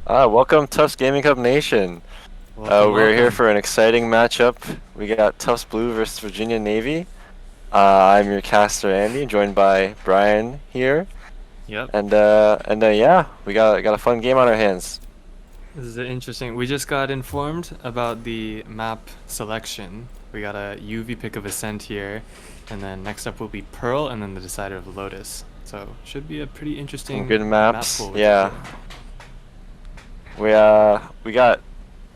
Welcome Tufts Gaming Cup Nation. Welcome, We're here welcome. for an exciting matchup. We got Tufts Blue versus Virginia Navy. I'm your caster Andy, joined by Brian here, Yep. and yeah, we got a fun game on our hands. This is interesting. We just got informed about the map selection. We got a UV pick of Ascent here, and then next up will be Pearl, and then the decider of Lotus. So should be a pretty Some good interesting map maps. pool we take Yeah, here. we got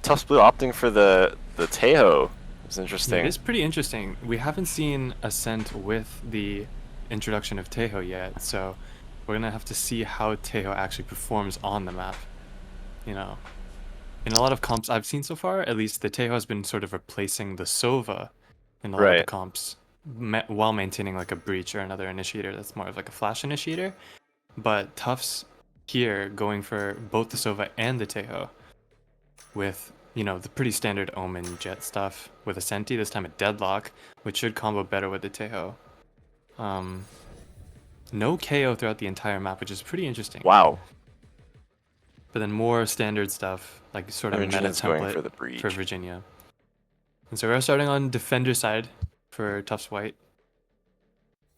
Tufts Blue opting for the Tejo. It's Yeah, it interesting. is pretty interesting. We haven't seen Ascent with the introduction of Tejo yet, so we're gonna have to see how Tejo actually performs on the map. You know, in a lot of comps I've seen so far, at least the Tejo has been sort of replacing the Sova in a lot of the Right. comps, while maintaining like a breach or another initiator that's more of like a flash initiator. But Tufts here going for both the Sova and the Tejo with, the pretty standard Omen Jet stuff with a Senti, this time a Deadlock, which should combo better with the Tejo. Um, no KO throughout the entire map, which is pretty interesting. Wow. But then more standard stuff, like sort of meta Virginia's going template for the for breach. Virginia. And so we're starting on defender side for Tufts White.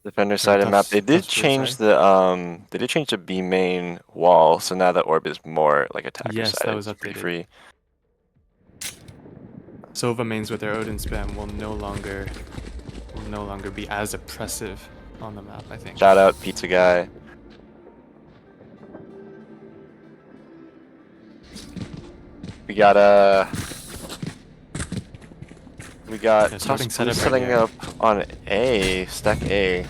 Defender Or side of map. Tufts Blue, sorry. They did change the B main wall, so now the orb is more like attacker Yes, that sided. was It's pretty updated. free. Sova mains with their Odin spam will no longer be as oppressive on the map, I think. Shout out Pizza Guy. We got Yeah, Tufts starting Blue setup right setting here. up on A, stack A. Really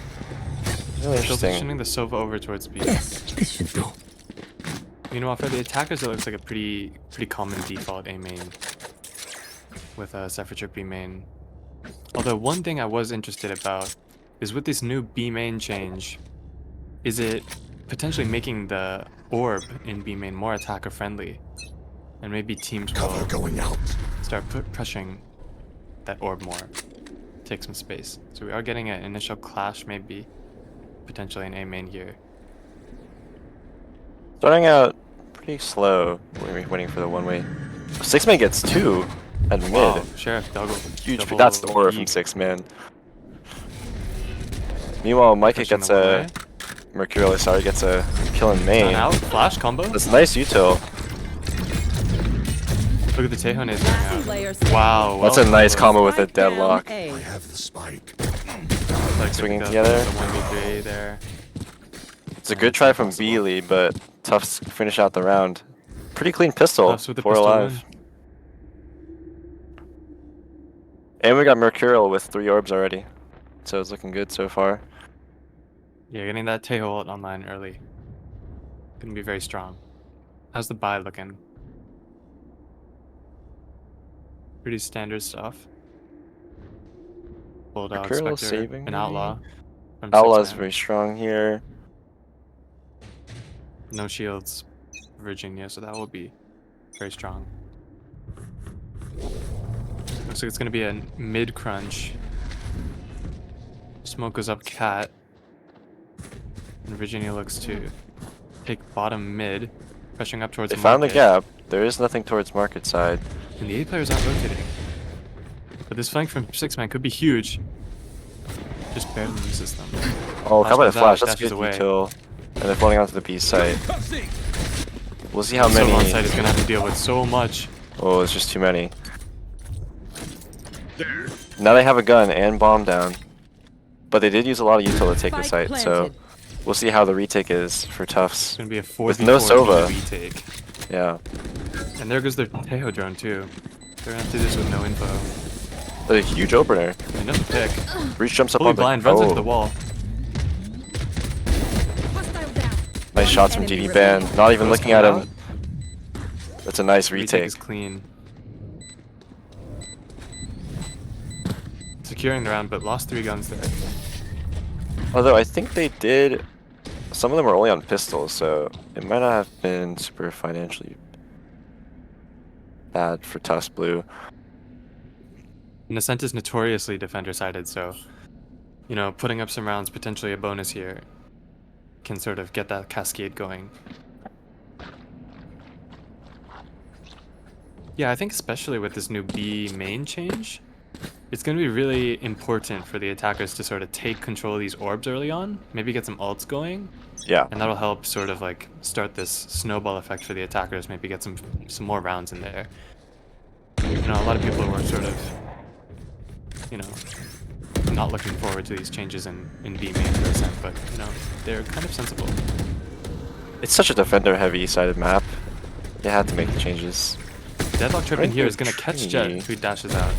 Still interesting. positioning the Sova over towards B. Yes, this should do. Meanwhile, for the attackers, it looks like a pretty common default A main with a Sephiroth B main. Although one thing I was interested about is with this new B main change, is it potentially making the orb in B main more attacker friendly? And maybe teams Cover will going out. start pressuring that orb more, take some space. So we are getting an initial clash, maybe potentially an A main here. Starting out pretty slow. We're waiting for the one way. Sixman gets two at mid. Wow, Sheriff double. Huge. That's the aura from peak. Sixman. Meanwhile, Micah Pushing gets the one a way. Mercurial. Sorry, gets a kill in Stun main. out, flash combo. That's a nice util. Look at the Tejo nades going out. Wow. Wow, That's a nice comboed. combo with a deadlock. I have the spike. Like Swinging the together. 1v3 there. It's a good try from Beely, but Tufts finish out the round. Pretty clean pistol. Tufts with the 4 pistol alive. And we got Mercurial with 3 orbs already. So it's looking good so far. Yeah, getting that Tejo ult online early. Gonna be very strong. How's the buy looking? Pretty standard stuff. Bulldog, Mercurial Spectre, saving an me. Outlaw. From Outlaw's Sixman. very strong here. No shields, Virginia, so that will be very strong. Looks like it's gonna be a mid crunch. Smoke goes up cat. And Virginia looks to take bottom mid, pressuring up towards They found the market. gap. There is nothing towards market side. And the A players aren't rotating. But this flank from Sixman could be huge. Just barely uses them. Oh, how about a comes out, flash? That's dashes good away. util. And they're floating onto the B site. We'll see how Sova on site many. is gonna have to deal with so much. Oh, it's just too many. Now they have a gun and bomb down. But they did use a lot of util to take the Spike site, so planted. we'll see how the retake is for Tufts. It's gonna be a 4v4 With no Sova. retake. Yeah. And there goes their Tejo drone too. They're gonna have to do this with no info. A huge opener. Another pick. Breach jumps up Fully on the blind, runs into the wall. Hostile down. Nice shots from Enemy ddbann. Not even Goes looking at out. him. That's a nice Retake retake. is clean. Securing the round, but lost 3 guns there. Although I think they did. Some of them were only on pistols, so it might not have been super financially bad for Tufts Blue. And Ascent is notoriously defender-sided, so, putting up some rounds, potentially a bonus here, can sort of get that cascade going. Yeah, I think especially with this new B main change, it's going to be really important for the attackers to sort of take control of these orbs early on, maybe get some ults going, Yeah. and that'll help sort of like start this snowball effect for the attackers, maybe get some more rounds in there. You know, a lot of people were sort of, you know, not looking forward to these changes in B main for a sec, but, you know, they're kind of sensible. It's such a defender-heavy sided map. They had to make the changes. Deadlock tripping Right here there, is going to catch tree. Jet, who dashes out.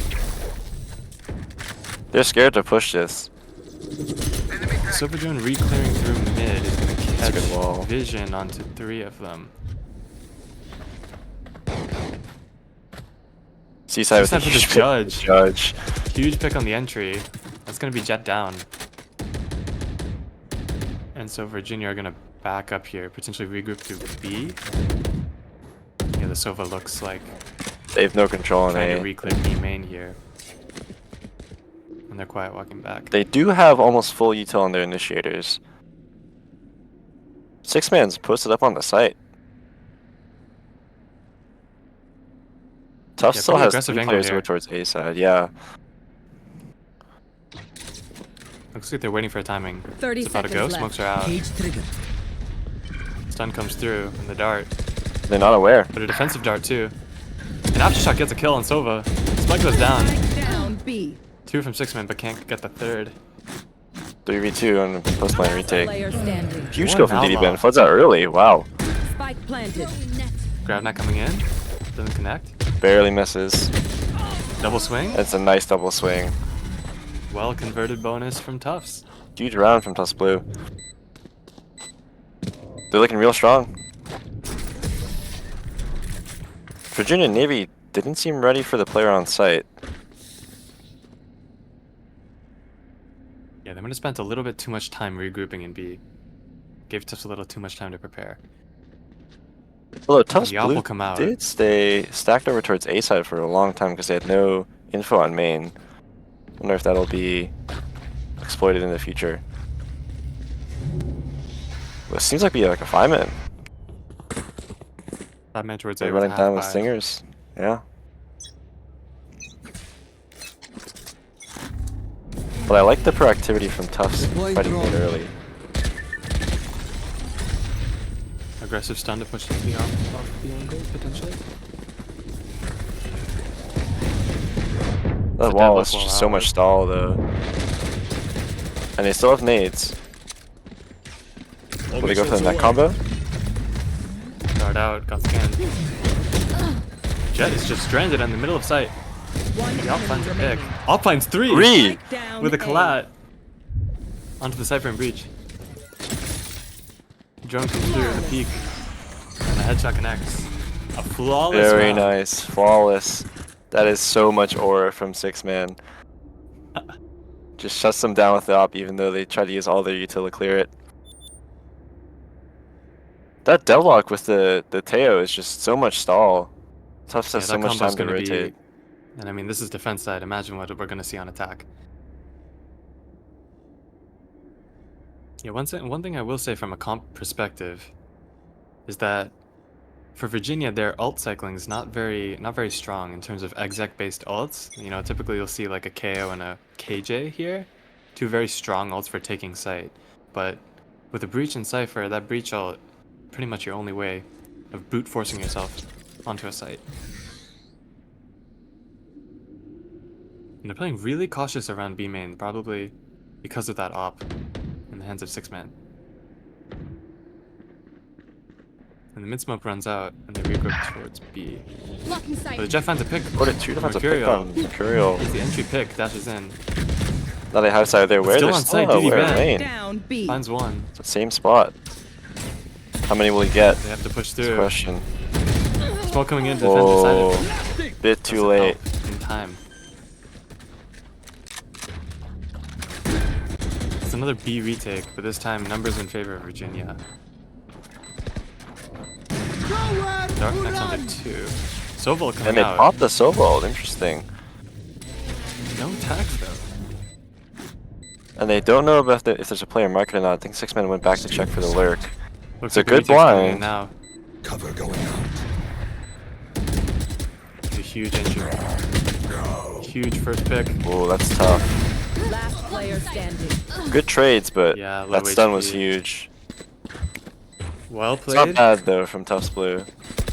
They're scared to push this. Silver Drone re-clearing through mid is going to That's a catch good wall. vision onto 3 of them. Seaside with a Seaside with huge the pick. judge. Judge. Huge pick on the entry. That's going to be Jet down. And so Virginia are going to back up here, potentially regroup to B. Yeah, the Sova looks like They have no control on trying to A. re-clear B main here. And they're quiet walking back. They do have almost full util on their initiators. Sixman's posted up on the site. Tufts Yeah, still pretty has aggressive 3 angle players here. over towards A side, yeah. Looks like they're waiting for a timing. 30 It's about to seconds go, left. smokes are out. Cage triggered. Stun comes through, and the dart. They're not aware. But a defensive dart too. An aftershock gets a kill on Sova. Spike goes down. Down B. 2 from Sixman, but can't get the third. 3v2 on the post line retake. Player standing. Huge One go from Valor. ddbann. Floods out early. Wow. Spike planted. Grab not coming in. Doesn't connect. Barely misses. Double swing. It's a nice double swing. Well converted bonus from Tufts. Huge round from Tufts Blue. They're looking real strong. Virginia Navy didn't seem ready for the player on site. Yeah, they might have spent a little bit too much time regrouping in B. Gave Tufts a little too much time to prepare. Although Tufts the op Blue will come out. did stay stacked over towards A side for a long time because they had no info on main. Wonder if that'll be exploited in the future. Well, it seems like be like a 5-man. That meant towards They're A with running down with half-buy. stingers. Yeah. But I like the proactivity from Tufts Deploying fighting drone. mid early. Aggressive stun to push the off the angle, potentially. That It's a wall deadlock is wall just so out. much stall though. And they still have nades. Will they go for the neck combo? Dart out, got scanned. Jet is just stranded in the middle of sight. One The op enemy finds a pick. remaining. Op finds 3! 3! Spike down With a A. collat. Onto the Cypher and breach. Drone comes through, the peak. And the headshot connects. A flawless Very round. nice. Flawless. That is so much aura from Sixman. Just shuts them down with the op even though they try to use all their util to clear it. That deadlock with the Teo is just so much stall. Tufts has Yeah, so that much combo's time to gonna rotate. And I mean, this is defense side. Imagine what we're going to see on attack. Yeah, one thing I will say from a comp perspective is that for Virginia, their ult cycling is not very strong in terms of exec-based ults. You know, typically you'll see like a KO and a KJ here, 2 very strong ults for taking site. But with a breach and Cypher, that breach ult, pretty much your only way of brute forcing yourself onto a site. And they're playing really cautious around B main, probably because of that op in the hands of Sixman. And the mid smoke runs out, and they regroup towards B. Blocking But the sight. Jet finds a pick. What a 2 defensive pick Mercurial. on Mercurial. He's the entry pick, dashes in. Now they have side there. Where Still they're on site, still ddbann. aware main. Down B. Finds one. It's the same spot. How many will he get? They have to push That's the through. question. Smoke coming in to defend their Whoa. side. Bit too late. In time. It's another B retake, but this time numbers in favor of Virginia. Dark next on to 2. Sovol coming And they out. popped the Sobald. Interesting. No tags though. And they don't know about if there's a player market or not. I think Sixman went back to check for the lurk. Looks It's a like the good retake's coming in blind. now. Cover going out. huge entry. Huge first pick. Oh, that's tough. Last player standing. Good trades, but Yeah, low that stun was HP. huge. Well It's not played. bad though from Tufts Blue.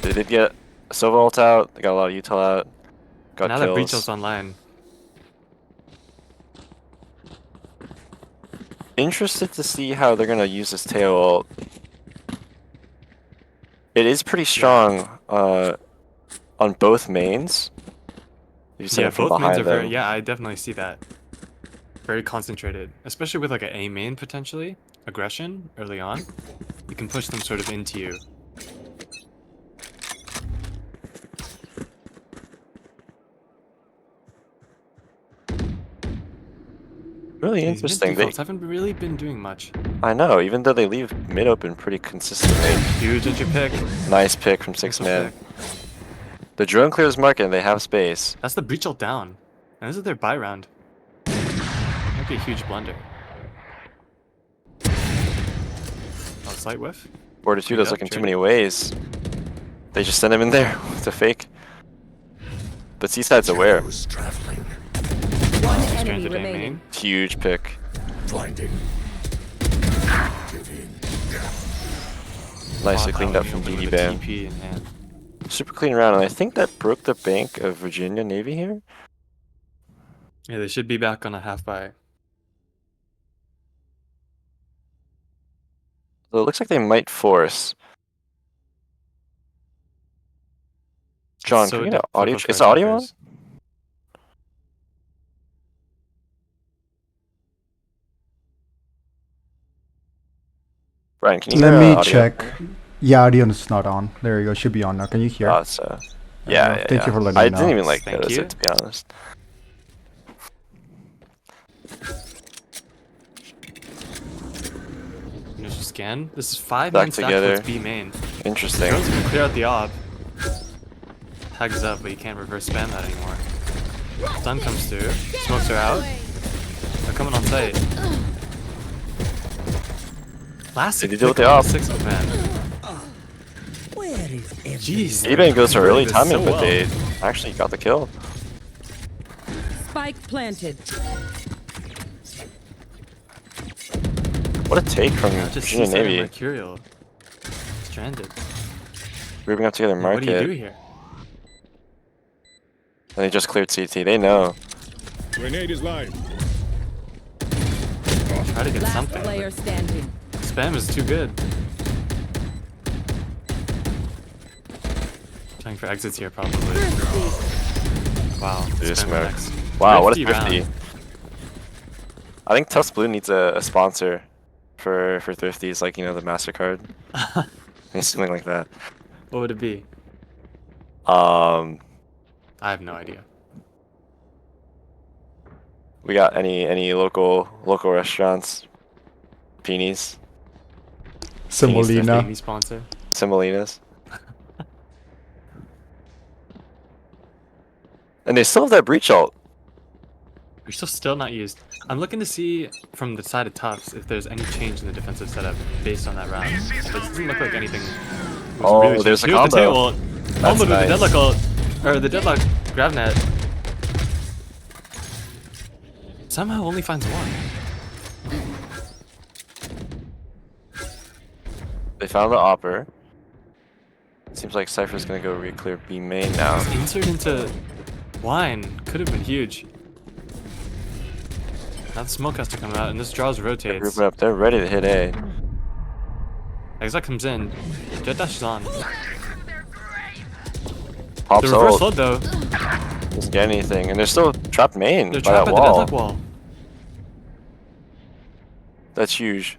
They did get a Sova ult out. They got a lot of util out. Got Now that kills. Breachel's online. Interested to see how they're gonna use this tail ult. It is pretty strong on both mains. You see Yeah, it from both mains behind are them. very. Yeah, I definitely see that. Very concentrated, especially with like an A main potentially aggression early on. You can push them sort of into you. Really These mid interesting. defaults haven't really been doing much. I know, even though they leave mid open pretty consistently. Huge entry pick. Nice pick from Nice Sixman. pick. The drone clears market and they have space. That's the Breachel down. And this is their buy round. Might be a huge blunder. Oh, slight whiff. Fortitudo's Yep, looking too trade. many ways. They just send him in there to fake. But Seaside's aware. Shadows traveling. One enemy Stranded A remaining. main. Huge pick. Blinding. Giving. Nicely Wow, cleaned that up was from open with a ddbann. TP in hand. Super clean round, and I think that broke the bank of Virginia Navy here. Yeah, they should be back on a half buy. So it looks like they might force. John, can we get an audio? Is the audio on? Brian, can you Let hear me audio? check. Yeah, audio is not on. There you go. Should be on now. Can you hear? So yeah, Thank you for letting I me know. didn't even like Thank notice you. it, to be honest. Initial scan. This is 5 Back main stack together. towards B main. Interesting. Drone's gonna clear out the op. Tags up, but you can't reverse spam that anymore. Stun comes through. Smokes are out. They're coming on site. Last Did he pick deal with the on op? Sixman. Where is Jeez. ddbann goes for early This timing, so but well. they actually got the kill. Spike planted. What a take from Not just Virginia Seaside and Navy. Mercurial. Stranded. Grouping up together What do you do market. here? And they just cleared CT. They know. Grenade is live. Try to get Last something. player standing. but Spam is too good. Trying for exits here, probably. Wow. They just Spam smoked. next. Wow, what a 50 thrifty. round. I think Tufts Blue needs a sponsor for thrifties, like, you know, the MasterCard. Something like that. What would it be? Um, I have no idea. we got any local restaurants? Peonies, Semolina. Baby sponsor. Semolinas. And they still have that breach ult. We're still not used. I'm looking to see from the side of Tufts if there's any change in the defensive setup based on that round. It doesn't look like anything. Was Oh, really there's changed. a Here's the tail combo. ult. That's Combo with the nice. deadlock ult, or the deadlock grab net. Somehow only finds one. They found the Opper. Seems like Cypher's gonna go re-clear B main now. Insert into wine could have been huge. Now the smoke has to come out, and this draws They're rotates. grouping up. They're ready to hit A. Exile comes in. Jet dash is on. The Pops reverse ult. flood though. Doesn't get anything. And they're still trapped main They're by trapped that at the wall. deadlock wall. That's huge.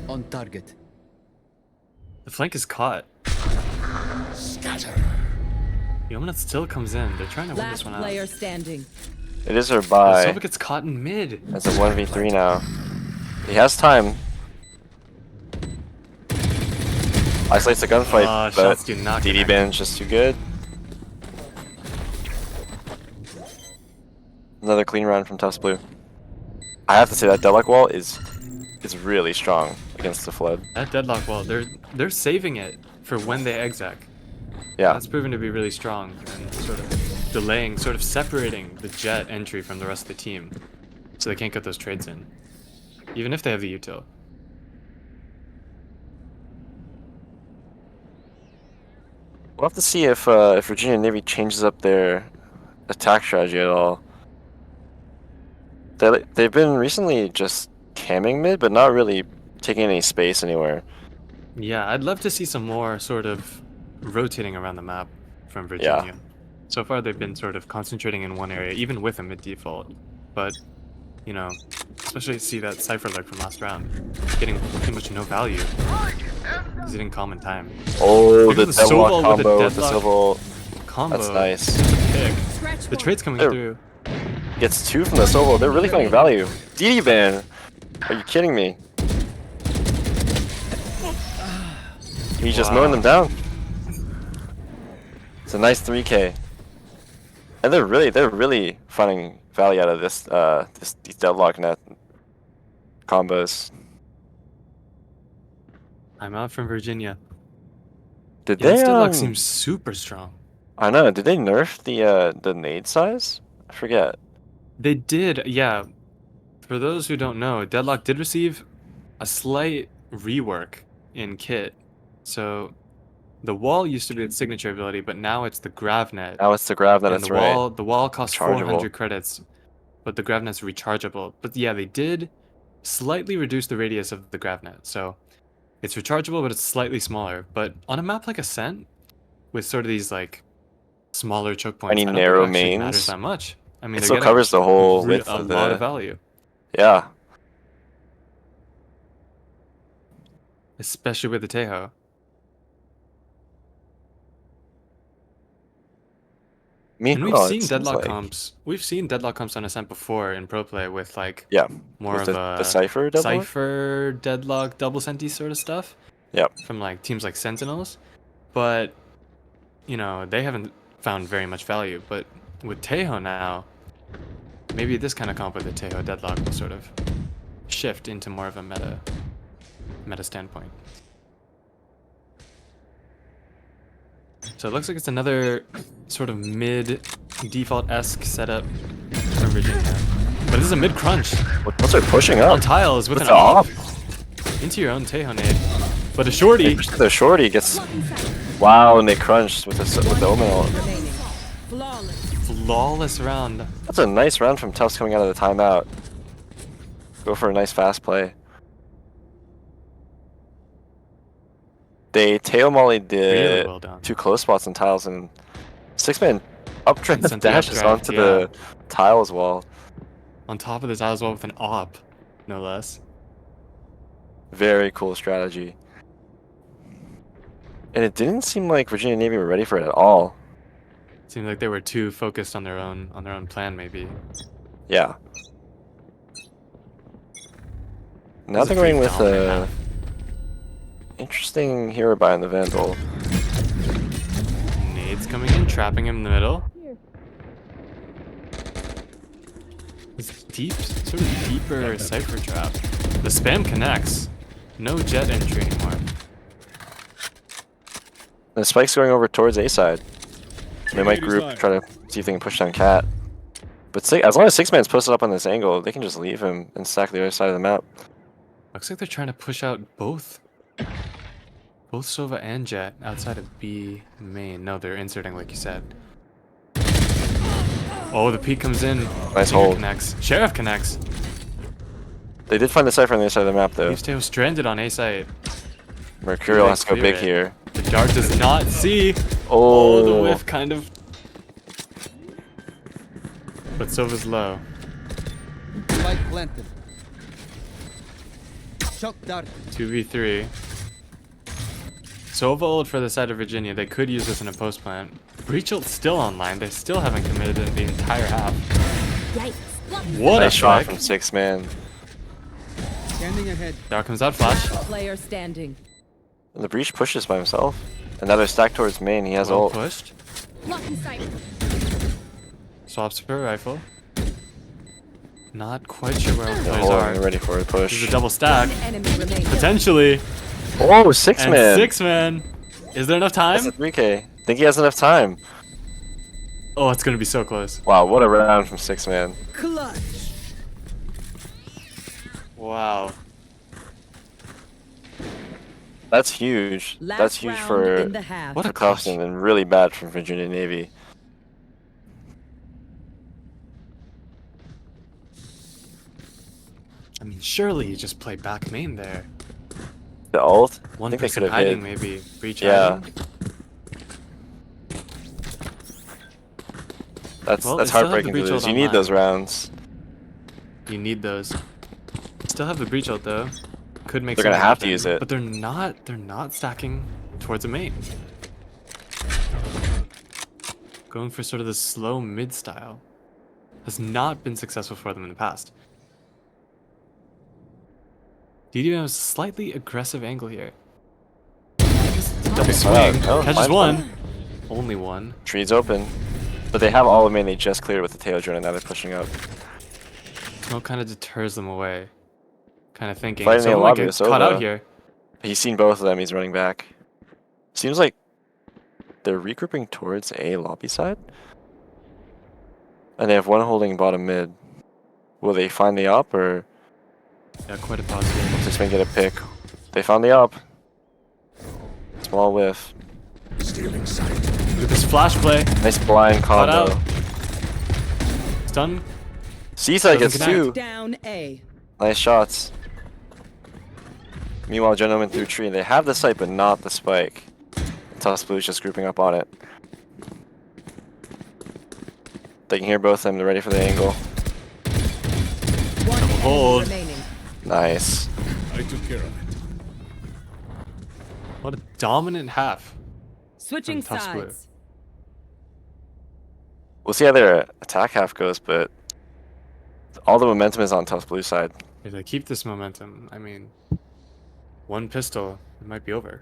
On target. The flank is caught. Scatter. Yomanut still comes in. They're trying to win Last this one out. player standing. It is her But buy. Sova gets caught in mid. It's a 1v3 now. He has time. Isolates the gunfight, but Shots do not connect. ddbann's just too good. Another clean round from Tufts Blue. I have to say that deadlock wall is really strong against the flood. That deadlock wall, they're saving it for when they exec. Yeah. That's proven to be really strong and sort of delaying, sort of separating the Jet entry from the rest of the team, so they can't get those trades in, even if they have the util. We'll have to see if Virginia Navy changes up their attack strategy at all. They've been recently just camming mid, but not really taking any space anywhere. Yeah, I'd love to see some more sort of rotating around the map from Virginia. So far, they've been sort of concentrating in one area, even with a mid default. But, you know, especially see that Cypher leg from last round, getting pretty much no value. Because he didn't calm in time. Oh, Look the at Sobal deadlock with a combo with the deadlock Sobal. combo. That's nice. It's a pick. The trade's coming They're- through. Gets 2 from the Sobal. They're really finding value. ddbann. Are you kidding me? He's just mowing them down. It's a nice 3K. And they're really finding value out of these deadlock net combos. I'm out from Virginia. Did Yeah, this they deadlock seems super strong. I know, did they nerf the nade size? I forget. They did, yeah. For those who don't know, Deadlock did receive a slight rework in kit. So the wall used to be its signature ability, but now it's the Gravnet. Now it's the grab that And it's the right. wall costs Rechargeable. 400 credits, but the Gravnet's rechargeable. But yeah, they did slightly reduce the radius of the Gravnet. So it's rechargeable, but it's slightly smaller. But on a map like Ascent, with sort of these like smaller choke points, Any I don't narrow think it actually mains? matters that much. I mean, It they're still getting covers the whole re- width a of lot the of value, Yeah. especially with the Tejo. And we've Meanwhile, it seen seems deadlock like- comps. We've seen deadlock comps on Ascent before in pro play with like Yeah. more with of the a Cypher deadlock? Cypher deadlock double senti sort of stuff. Yep. From like teams like Sentinels, but you know they haven't found very much value. But with Tejo now, maybe this kind of comp with the Tejo deadlock will sort of shift into more of a meta standpoint. So it looks like it's another sort of mid default-esque setup for Virginia. But this is a mid crunch What's they're pushing on up? tiles with With an the off off? into your own Tejo nade. But a shorty. The shorty gets wow, and they crunched with the Omen ult. Remaining. Flawless. Flawless round. That's a nice round from Tufts coming out of the timeout. Go for a nice fast play. They tail molly Really did well done. 2 close spots on tiles, and Sixman uptrend Sent the dashes updraft, onto yeah. the tiles wall. On top of this as well with an op, no less. Very cool strategy. And it didn't seem like Virginia Navy were ready for it at all. Seemed like they were too focused on their own plan maybe. Yeah. Now It's a they're going free with down right a now. interesting hero buy in the Vandal. Nades coming in, trapping him in the middle. This deep, sort of deeper Cypher trap. The spam connects. No jet entry anymore. And the spike's going over towards A side. They might Grenade is group, live. try to see if they can push down Cat. But as long as Sixman's posted up on this angle, they can just leave him and stack the other side of the map. Looks like they're trying to push out both Sova and Jet outside of B main. No, they're inserting like you said. Oh, the peek comes in. Nice Stinger hold. connects. Sheriff connects. They did find the Cypher on the other side of the map though. Leaves Teo stranded on A site. Mercurial They has to go clear big it. here. The dart does not see. Oh, Oh, the whiff kind of. But Sova's low. Spike planted. Shock dart. 2v3. Sova ult for the side of Virginia. They could use this in a post plant. Breach ult's still online. They still haven't committed in the entire half. What nice a shot strike. from Sixman. Standing ahead. There comes out flash. Player standing. And the Breach pushes by himself. Another stack towards main. He has Well ult. pushed. Swaps for rifle. Not quite sure where all the They're players holding, they're are. ready for a This push. is a double stack. Enemy remaining. Potentially. Oh, And Sixman. Sixman. Is there enough That's time? a 3K. Think he has enough time. Oh, it's gonna be so close. Wow, what a round from Sixman. Clutch. Wow. That's huge. Last That's huge round for in the half. What a Carlson and really bad from Virginia Navy. I mean, surely you just play back main there. The ult? One I think they person could have hiding, hid. maybe. Breach Yeah. hiding. That's Well, that's they still have the heartbreaking to breach lose. ult You need online. those rounds. You need those. Still have the breach ult though. Could make. They're gonna something have to happen, use it. But they're not. They're not stacking towards a main. Going for sort of the slow mid style has not been successful for them in the past. ddbann has a slightly aggressive angle here. Double swing. Oh, Catches mine's one. Only one. Tree's open. But they have all of main they just cleared with the tail drone and now they're pushing up. Smoke kind of deters them away. Kind of thinking. Fighting So the I'm like lobby get with caught out Sova. here. He's seen both of them, he's running back. Seems like they're regrouping towards A lobby side. And they have one holding bottom mid. Will they find the op or Yeah, quite a pause here. does Sixman get a pick? They found the op. Small whiff. Stealing sight. Look at this flash play. Nice blind Caught combo. out. Stun. Seaside gets Doesn't connect. two. Down A. Nice shots. Meanwhile, Gentleman through tree. They have the site, but not the spike. Tufts Blue is just grouping up on it. They can hear both of them. They're ready for the angle. One enemy hold. remaining. Nice. I took care of it. What a dominant half. Switching From Tufts Blue. sides. We'll see how their attack half goes, but all the momentum is on Tufts Blue side. If they keep this momentum, I mean, one pistol, it might be over.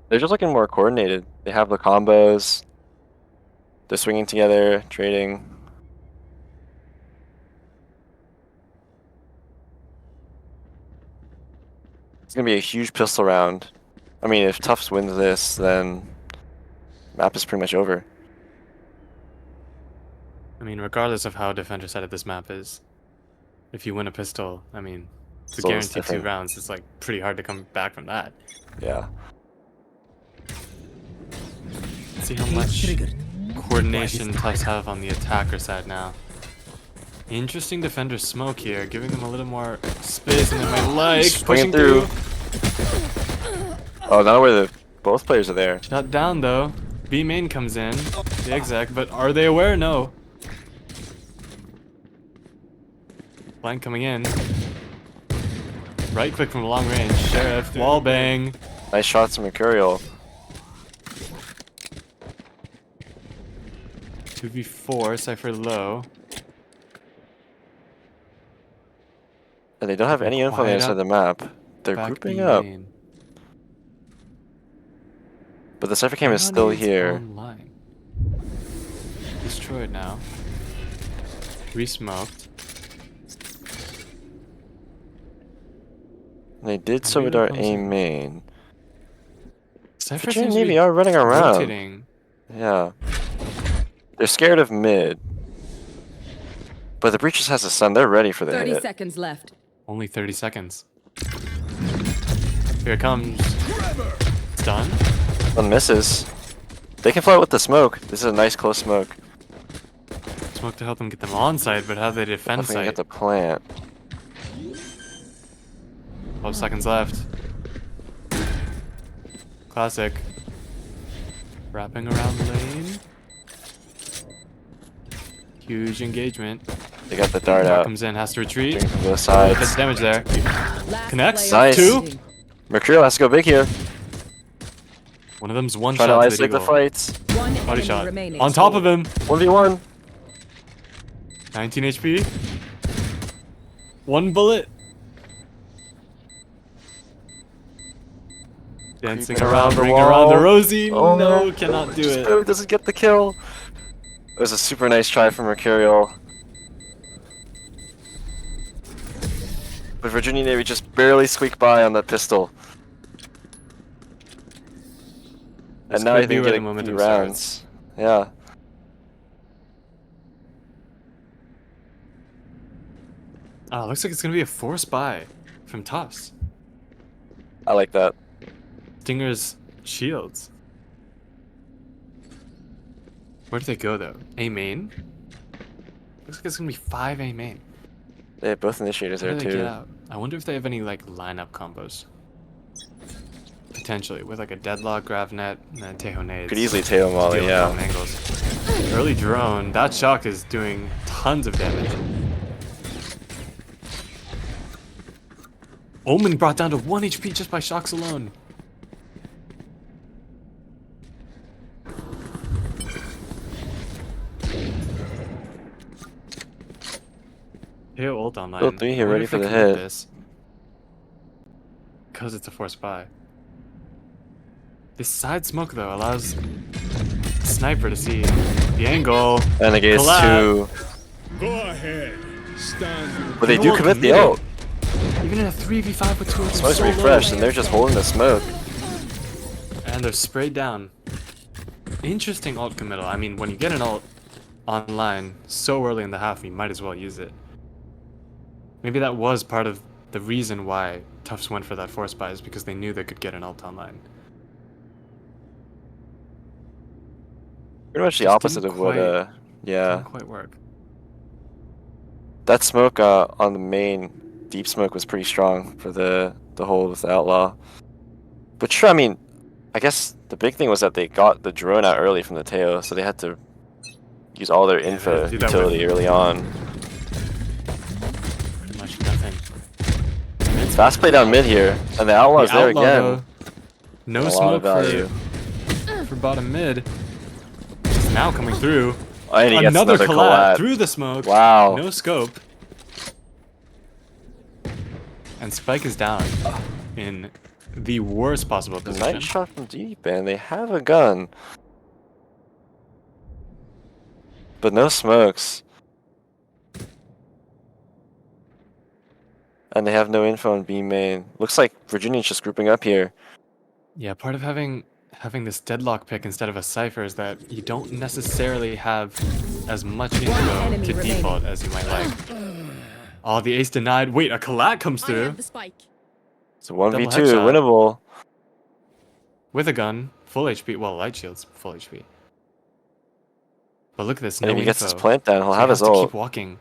They're just looking more coordinated. They have the combos. They're swinging together, trading. It's gonna be a huge pistol round. I mean, if Tufts wins this, then map is pretty much over. I mean, regardless of how defender-sided this map is, if you win a pistol, I mean, it's a Still is guaranteed 2 different. rounds. It's like pretty hard to come back from that. Yeah. Let's see how much coordination Tufts have on the attacker side now. Interesting defender smoke here, giving them a little more space than they might like. Swinging Pushing through. Oh, now where the both players are there. Shut down though. B main comes in, the exec, but are they aware? No. Flank coming in. Right click from long range. Sheriff, wall bang. Nice shots from Mercurial. 2v4, Cypher low. And they don't have any info on the Quiet other side of up. the map. They're Back grouping B up. main. But the Cypher cam is How still many is here. online? Destroyed now. Resmoked. They did Maybe so with that our comes A in. main. Cypher Virginia seems to Navy be are running around. rotating. Yeah. They're scared of mid. But the Breaches has a stun. They're ready for the 30 hit. seconds left. Only 30 seconds. Here it comes. Stun. One misses. They can fly with the smoke. This is a nice close smoke. Smoke to help them get them on site, but how they defend Definitely site? get the plant. 12 seconds left. Classic. Wrapping around lane. Huge engagement. They got the dart Dart out. comes in, has to retreat. Shooting from both Gets sides. damage there. Last Connects. player Nice. Two. standing. Mercurial has to go big here. One of them's one Trying to shot to isolate the the eagle. fights. One Body enemy shot. remaining. On top of him. 1v1. 19 HP. One bullet. Dancing Creeping around, around the ring around the wall. rosy. Oh, no, cannot do Just it. barely doesn't get the kill. It was a super nice try from Mercurial. But Virginia Navy just barely squeaked by on that pistol. This And now could he's be been where the getting momentum 2 rounds. Yeah. Oh, looks like it's gonna be a force buy from Tufts. I like that. Stinger's shields. Where do they go though? A main? Looks like it's gonna be 5 A main. They have both initiators How there do they get too. out? I wonder if they have any like lineup combos. Potentially with like a deadlock gravnet and then Teho nades. Could easily tail Molly, Steal yeah. from angles. Early drone. That shock is doing tons of damage. Omen brought down to 1 HP just by shocks alone. Teho ult online. Build 3 here, I wonder ready if for they the commit hit. this. Because it's a force buy. This side smoke though allows sniper to see the angle. And it gets Collab. 2. Go ahead. Stand. But they do Ult commit the committed. ult. Even in a 3v5 with 2 of them Smoke's so low. refreshed and they're just holding the smoke. And they're sprayed down. Interesting ult committal. I mean, when you get an ult online so early in the half, you might as well use it. Maybe that was part of the reason why Tufts went for that force buy, is because they knew they could get an ult online. Pretty much the Just opposite didn't of what, quite- yeah. Didn't quite work. That smoke on the main deep smoke was pretty strong for the hold with the outlaw. But sure, I mean, I guess the big thing was that they got the drone out early from the Teo, so they had to use all their info had to do that utility early on. Pretty much nothing. Fast play down mid here, and the outlaw's The there outlaw, again. though, no A lot smoke of value. for bottom mid. Just now coming through. Oh, and he gets Another another collab collat. through the smoke. Wow. No scope. And Spike is down in the worst possible The position. nice shot from ddbann. They have a gun. But no smokes. And they have no info on B main. Looks like Virginia's just grouping up here. Yeah, part of having this deadlock pick instead of a cipher is that you don't necessarily have as much info enemy to remaining. default as you might like. Oh, the ace denied. Wait, a collat comes I through have the spike. It's a 1v2, headshot. winnable. with a gun, full HP. Well, light shield's full HP. But look at this, no And if he gets his info. plant down, he'll So have you his to ult. keep walking.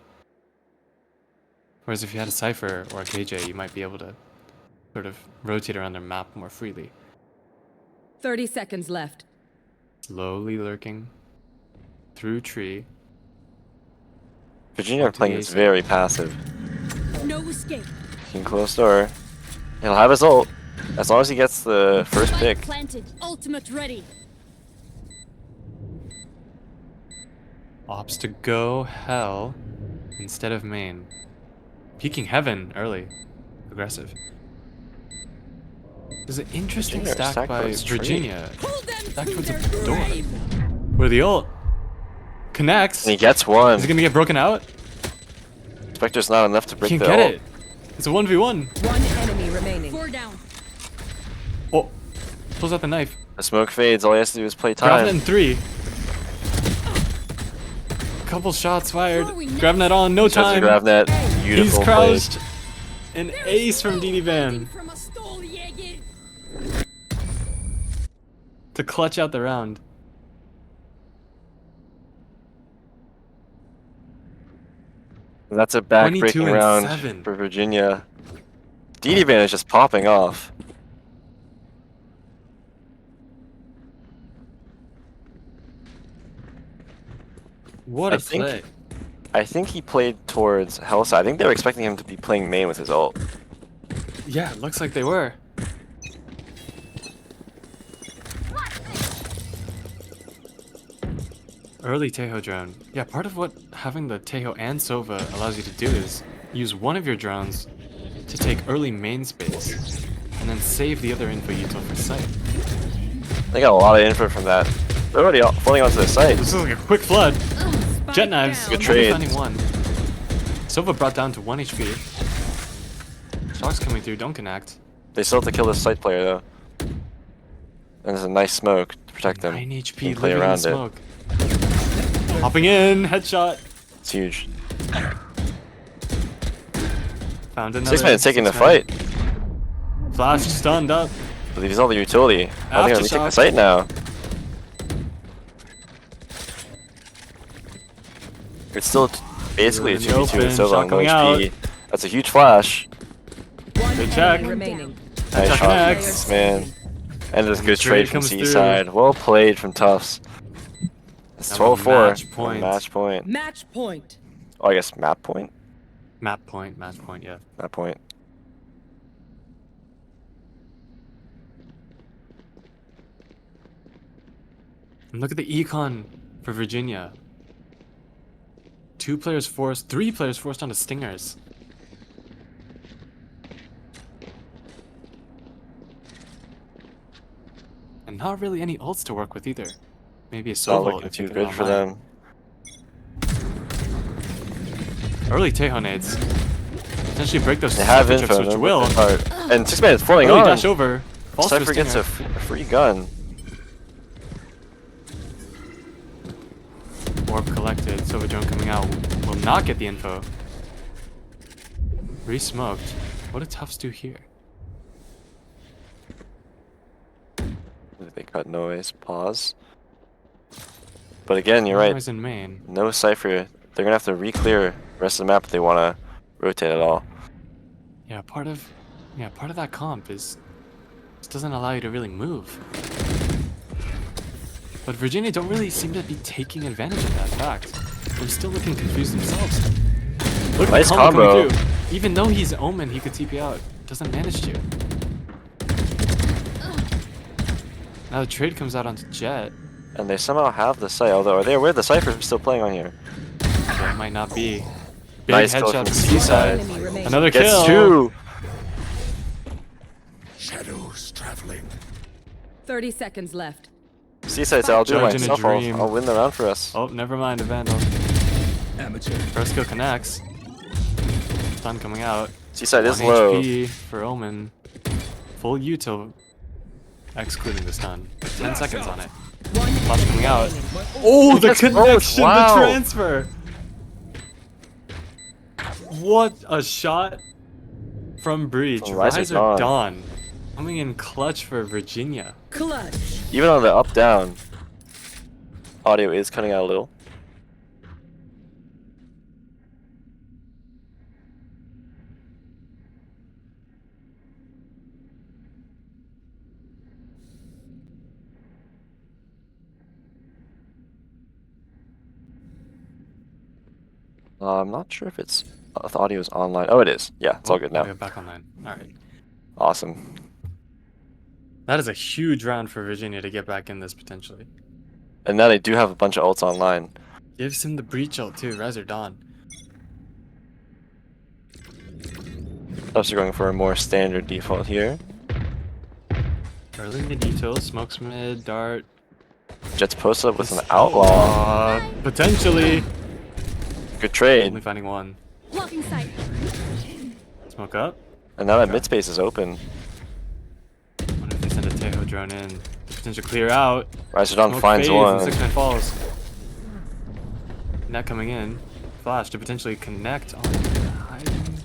Whereas if you had a cipher or a KJ, you might be able to sort of rotate around their map more freely. 30 seconds left. Slowly lurking through tree. Virginia are Onto the playing this ace. very passive. No escape. In close door. He'll have his ult. As long as he gets the first pick. Planted. Ultimate ready. Opts to go hell instead of main. Peeking heaven early. Aggressive. There's an interesting Virginia are stack stacked by towards tree. Virginia. Pull them Stacked to towards their the door. grave. Where the ult connects. And he gets one. Is it gonna get broken out? Spectre's not enough to break Can't the get ult. it. It's a 1v1. One enemy remaining. 4 down. Oh, pulls out the knife. The smoke fades, all he has to do is play Gravnet time. in 3. Couple shots fired. Throwing Gravnet on, no Shots to time. Gravnet. He's Beautiful play. crouched. An ace from ddbann From a stall, Jäger. to clutch out the round. That's a 22 back-breaking and round 7. for Virginia. ddbann is just popping off. What I a think- play. I think he played towards Hellside. I think they were expecting him to be playing main with his ult. Yeah, it looks like they were. Early Teho drone. Yeah, part of what having the Teho and Sova allows you to do is use one of your drones to take early main space and then save the other info util for sight. They got a lot of info from that. They're already floating onto the site. This is like a quick flood. Jet knives. down. Good trade. Finding one. Sova brought down to 1 HP. Shocks coming through, don't connect. They still have to kill this site player though. And there's a nice smoke protect them 9 HP and play living in around the it. smoke. Hopping in, headshot. It's huge. Found another. Sixman is taking the Sixman. fight. Flash stunned up. I believe he's all the utility. I think I'm gonna take the Aftershock. site now. It's still basically a In the 2v2 with open, Sova shot on low coming HP. That's a huge flash. One Good check. enemy remaining. Nice Check shot, next. man. And it's a good trade trade from comes through. Seaside. Well played from Tufts. It's And we're 12-4. match point. Match point. Match point. Oh, I guess map point? Match point, yeah. Map point. And look at the econ for Virginia. 3 players forced onto stingers. And not really any ults to work with either. Maybe a Not solo ult looking if too you get it good for online. them. Early Tejo nades. Potentially break those They have switch-ups, info. which they're will. working hard. And Sixman is pulling Early on. dash over. Falls for Cypher gets a stinger. free gun. Orb collected. Silver drone coming out. Will not get the info. Re-smoked. What did Tufts do here? They cut noise. Pause. But again, you're right. Noise in main. No Cypher. They're gonna have to re-clear the rest of the map if they want to rotate at all. Yeah, part of that comp is just doesn't allow you to really move. But Virginia don't really seem to be taking advantage of that fact. They're still looking confused themselves. Look at Nice the combo combo. coming through. Even though he's Omen, he could TP out. Doesn't manage to. Now the trade comes out onto Jet. And they somehow have the site, although are they aware the Cypher's still playing on here? Yeah, it might not be. Big Nice kill headshot from to Seaside. Enemy remaining. Another Gets kill. 2! Shadows traveling. 30 seconds left. Seaside said, I'll do it Judge in a myself, dream. I'll win the round for us. Oh, never mind, a Vandal. Amateur. First kill connects. Stun coming out. Seaside is 1 low. HP for Omen. Full util, excluding the stun. 10 seconds on it. One Flash enemy coming out. remaining. Oh, the That's both. connection, Wow. the transfer. What a shot from Breach. From Rise Rise of of Dawn. Dawn. Coming in clutch for Virginia. Clutch. Even on the up-down, audio is cutting out a little. I'm not sure if it's if the audio is online. Oh, it is. Yeah, it's all good now. We're back online. Alright. Awesome. That is a huge round for Virginia to get back in this potentially. And now they do have a bunch of ults online. Gives him the Breach ult too, Rise of Dawn. Plus, they're going for a more standard default here. Early mid util, smokes mid, dart. Jets post up with an outlaw. Potentially. Good trade. Only finding one. Blocking sight. Smoke up. And now that mid space is open. Wonder if they send a Tejo drone in. Potential clear out. Risedon Smoke finds fades and one. Sixman falls. Net coming in. Flash to potentially connect on hiding.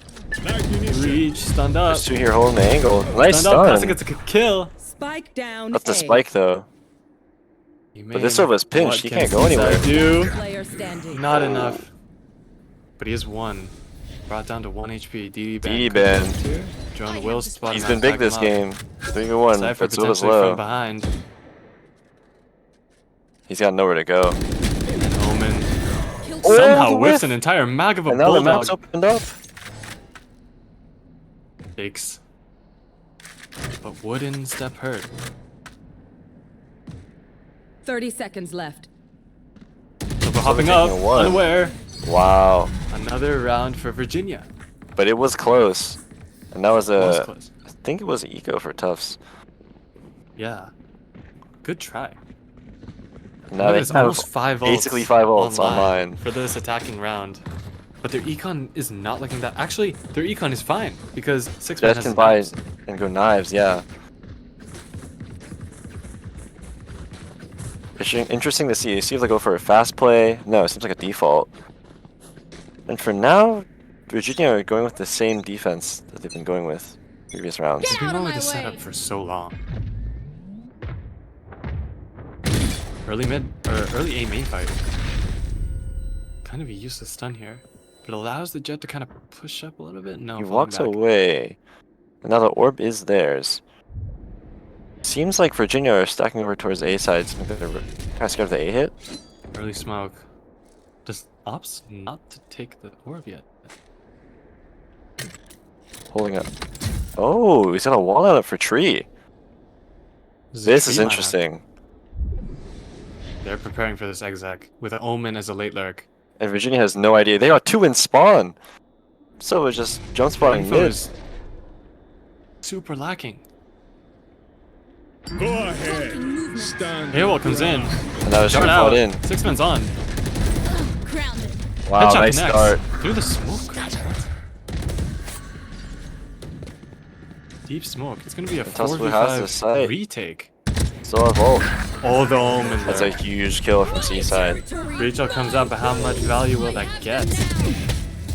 Mag munition. Breach, stunned up. There's two here holding the angle. Nice Stunned up, Classic stun. gets a kill. Spike down. That's the A. spike though. But this Sova's pinched. He can't go anywhere. Do? Player standing. Not enough. But he is one. Brought down to 1 HP. ddbann. ddbann. Drone will spot He's him been out, big tag him this up. game. 3-1, Cypher but Sova's potentially from low. behind. He's got nowhere to go. And Omen Oh, somehow the whiffs whiff! an entire mag of a And now the map's bulldog. opened up. Fakes. But wooden step hurt. 30 seconds left. So we're hopping up, taking a one. unaware. Wow. Another round for Virginia. But it was close. And that was Was a... close. I think it was eco for Tufts. Yeah. Good try. Now they There's have almost 5 ults basically 5 ults online. for this attacking round. But their econ is not looking that. Actually, their econ is fine because Sixman Jets has can buy knives. and go knives, yeah. interesting to see. See if they go for a fast play. No, it seems like a default. And for now, Virginia are going with the same defense that they've been going with previous rounds. They've been Out of going with my the setup way. for so long. Early mid or early A main fight. Kind of a useless stun here, but allows the Jet to kind of push up a little bit. No, He falling walks back. away. And now the orb is theirs. Seems like Virginia are stacking over towards A side. So they're kind of scared of the A hit. Early smoke. Does Ops not to take the orb yet? Holding up. Oh, he's got a wall out for tree. This is tree lineup. interesting. They're preparing for this exec with an Omen as a late lurk. And Virginia has no idea. They got 2 in spawn. So it's just jump spawning Info mid. is super lacking. Go ahead. Stand. Haywall comes in. And that was Dart shot out. in. Sixman's on. Grounded. Wow, Headshot nice connects. start. Through the smoke. Deep smoke. It's gonna be a Tufts Blue has the 4v5 sight. retake. Still have ult. Oh, the Omen That's a there. huge kill from Seaside. Rachel comes up, but how much value will that get?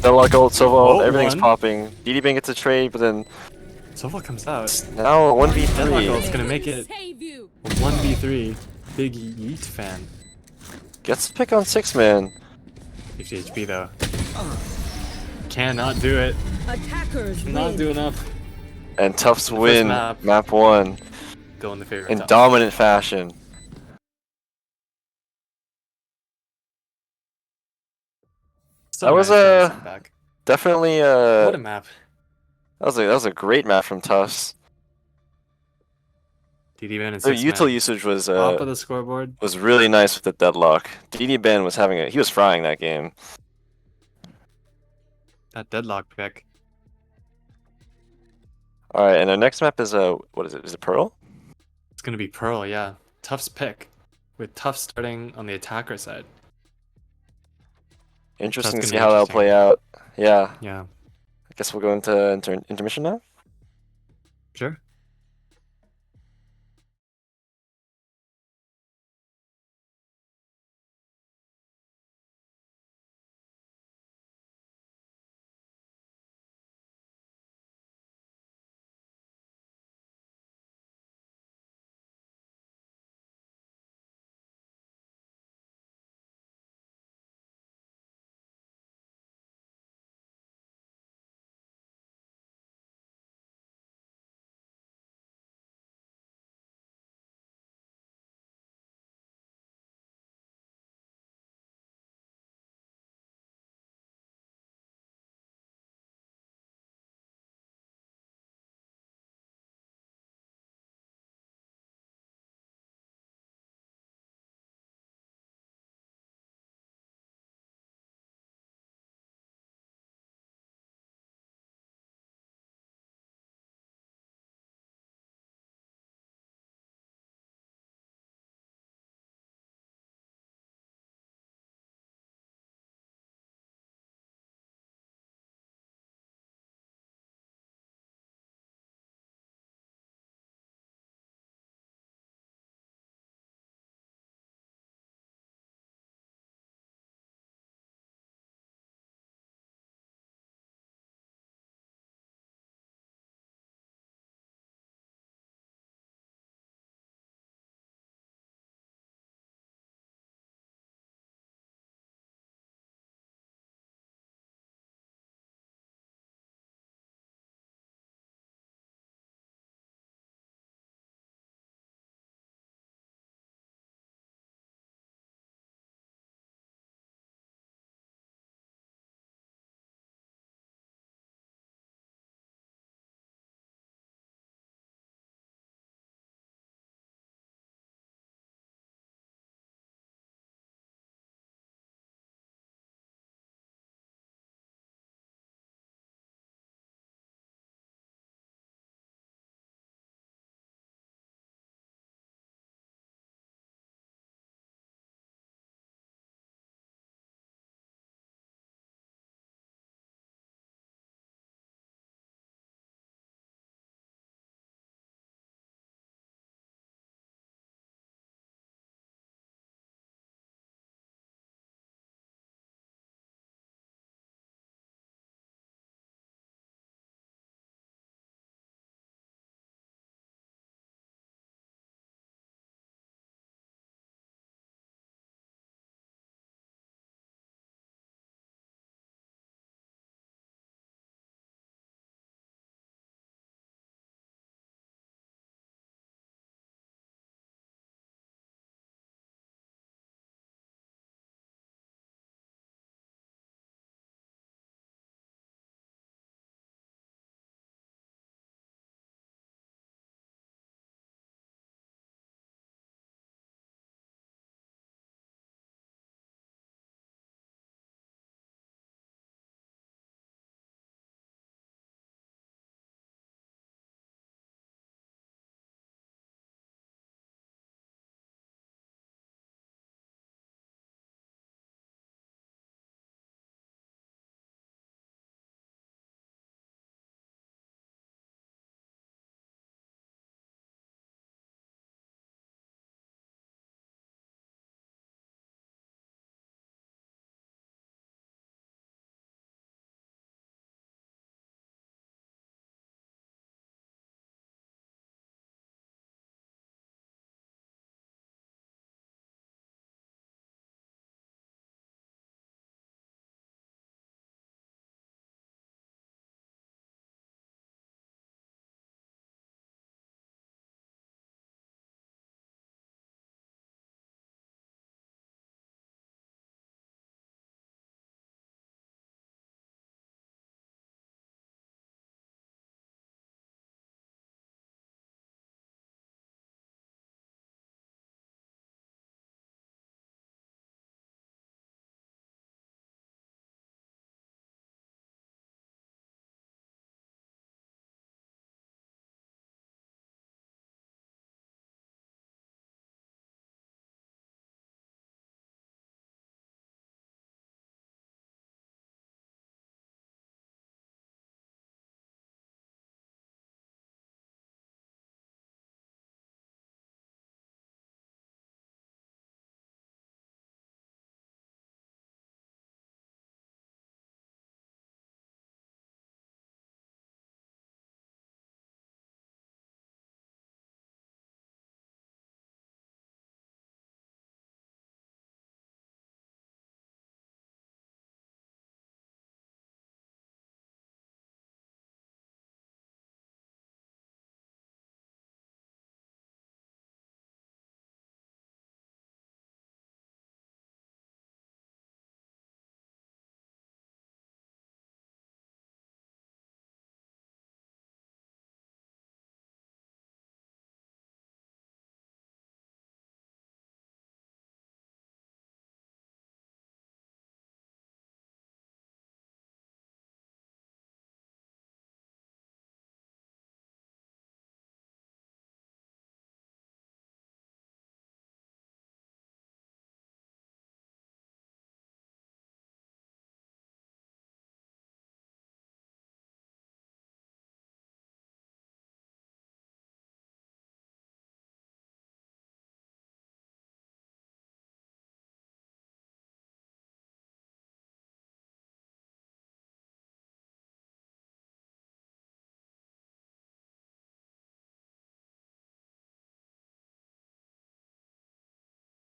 Deadlock ult, Silva ult, Oh, everything's one. popping. ddbann gets a trade, but then Sova comes out. now a Deadlock 1v3. ult's gonna make it Save you. a 1v3. Big Yeet fan. Gets the pick on Sixman. 50 HP though. Cannot do it. Attackers Not win. do enough. And Tufts win map. map 1 Go in the favor. in Tufts. dominant fashion. So That was nice to a- have sent back. Definitely What a map. that was a great map from Tufts. ddbann and Their Sixman. util usage Top of the scoreboard. was really nice with the deadlock. ddbann was having he was frying that game. That deadlock pick. All right, and our next map is what is it? Is it Pearl? It's gonna be Pearl, yeah. Tufts pick. With Tufts starting on the attacker side. Interesting to gonna see be how that'll interesting. play out. Yeah, Yeah. I guess we'll go into intermission now. Sure.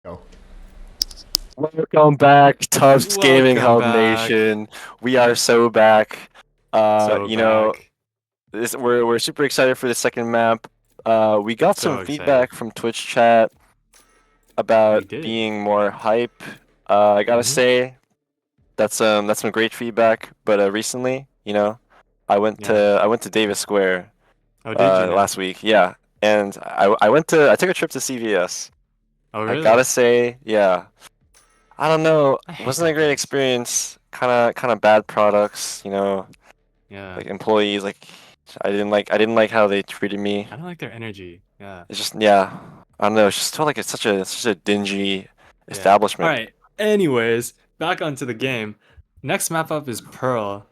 Go. Welcome back, Tufts Gaming Hub Welcome back. Nation. We are so back. So You know, back. we're super excited for the second map. We got So some feedback excited. from Twitch chat We about did. being more hype. I gotta say, that's some great feedback. But recently, you know, I went to Davis Square Oh, did you now? last week. Yeah, and I took a trip to CVS. Oh, I really? gotta say, yeah. I don't know. I hate Wasn't that a great place. experience. Kind of bad products, you know, Yeah. like employees. Like I didn't like how they treated me. I don't like their energy. Yeah. It's just yeah. I don't know. It just felt like it's such a dingy Yeah. All establishment. right. Anyways, back onto the game. Next map up is Pearl.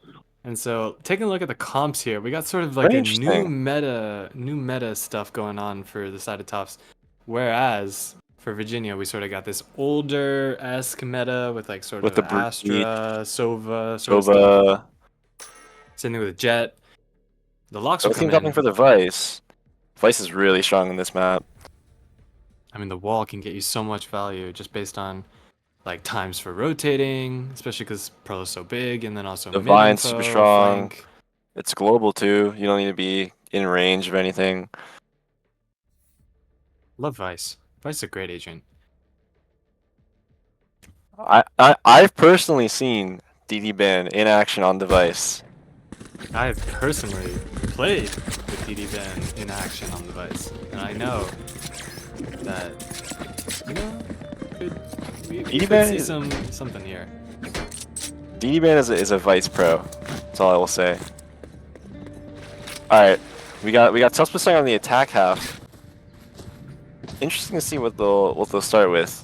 And so, taking a look at the comps here, we got sort of like Very a new interesting. meta stuff going on for the side of Tufts. Whereas for Virginia, we sort of got this older-esque meta with like sort With of the breed, Astra, Sova sort of stuff. Sova. Same thing with Jet. The locks will Both come teams opting in. for the Vice. Vice is really strong in this map. I mean, the wall can get you so much value just based on like times for rotating, especially because Pearl is so big, and then also The mid Vine's super info, strong. flank. It's global too. You don't need to be in range of anything. Love Vice. Vice is a great agent. I've personally seen ddbann in action on device. I've personally played with ddbann in action on the Vice, and I know that you know we could ddbann see is something here. ddbann is a Vice pro. That's all I will say. All right, we got Tufts on the attack half. Interesting to see what they'll start with.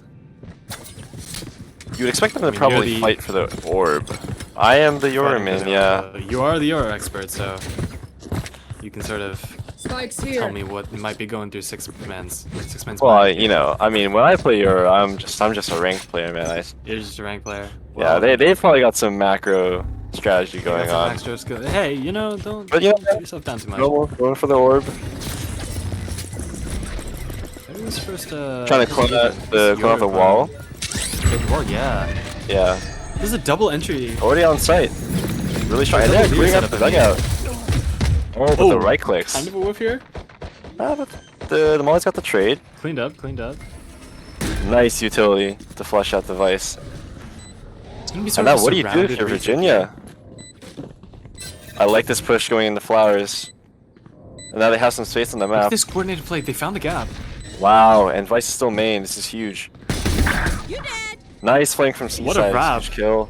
You would expect them to I mean, you're probably the- fight for the orb. I am the Yoraman, yeah. You are the Euro expert, so you can sort of Spikes tell here. me what might be going through Sixman's Well, mind you here. know, I mean, when I play Euro, I'm just a ranked player, man. You're just a rank player. Yeah, they've probably got some macro strategy You got going some on. extra skill. Hey, you know, don't But, you know, put yourself down too much. Going for the orb. Maybe this first, Trying to first clone agent, out this clone out the Euro wall. clone. Big wall, yeah. Yeah. This is a double entry. Already on site. Really strong. And Double they're lead bringing up setup the in here. dugout. Oh, with the right clicks. Kind of a whiff here. But the Molly's got the trade. Cleaned up, cleaned up. Nice utility to flush out the Vice. It's gonna be And sort now of a what do you do surrounded if you're retake Virginia? I like this push going into flowers. And now they have some space on the here. Look at map. this coordinated play. They found the gap. Wow, and Vice is still main. This is huge. You dead. Nice flank from Seaside. What a wrap. Huge kill.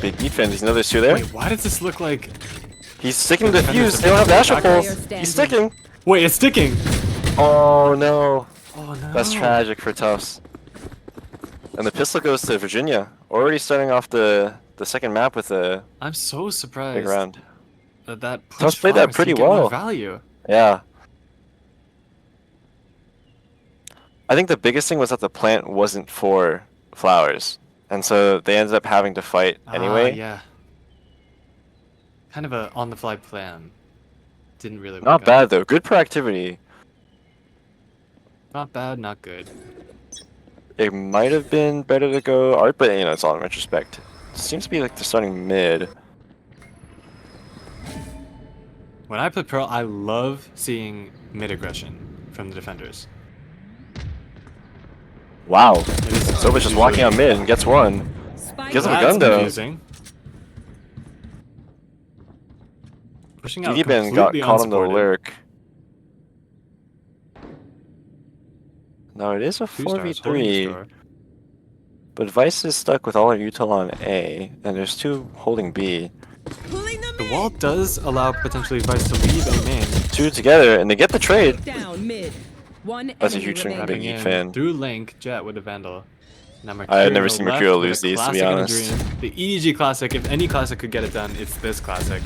Big defense. You know there's two there? Wait, why does this look like... He's sticking to the defenders fuse. have They don't have the taken Astral the back Pulse. line. He's sticking. Wait, it's sticking! Oh no. Oh no. That's tragic for Tufts. And the pistol goes to Virginia. Already starting off the second map with a I'm so big surprised round. that push Tufts played that flowers pretty didn't get more well. value. Yeah. I think the biggest thing was that the plant wasn't for flowers. And so they ended up having to fight anyway. Yeah. Kind of a on-the-fly plan. Didn't really work Not out. bad though. Good proactivity. Not bad, not good. It might have been better to go art, but you know, it's all in retrospect. Seems to be like they're starting mid. When I play Pearl, I love seeing mid-aggression from the defenders. Wow. It is Sova's just walking out mid and gets one. Spike Gives him a That's gun though. confusing. Pushing out ddbann completely caught him to unsupported. lurk. No, it is a Two stars holding the 4v3, store. but Vice is stuck with all her util on A, and there's two holding B. Pulling them The wall does allow potentially Vice to leave a main. Two together, and they get the trade. down mid. One That's a enemy huge thing remaining. having Coming in fan. through Link, Jet with a Vandal. Now I had never Mercurial seen left Mercurial with a lose these, to be classic and a honest. dream. The EDG classic, if any classic could get it done, it's this classic.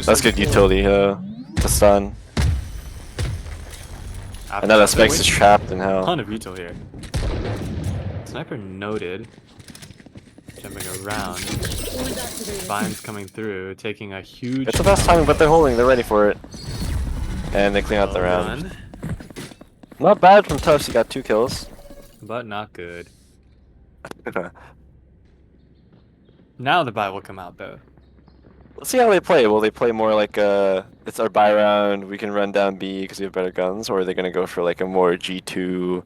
That's good utility, to stun. And now that Specs is trapped in hell. Ton of util here. Sniper noted. Jumping around. Vine's coming through, taking a huge. It's the best timing, but they're holding, they're ready for it. And they clean out the well round. done. Not bad from Tufts, he got 2 kills. But not good. Now the buy will come out though. Let's see how they play. Will they play more like it's our buy round, we can run down B because we have better guns, or are they gonna go for like a more G2,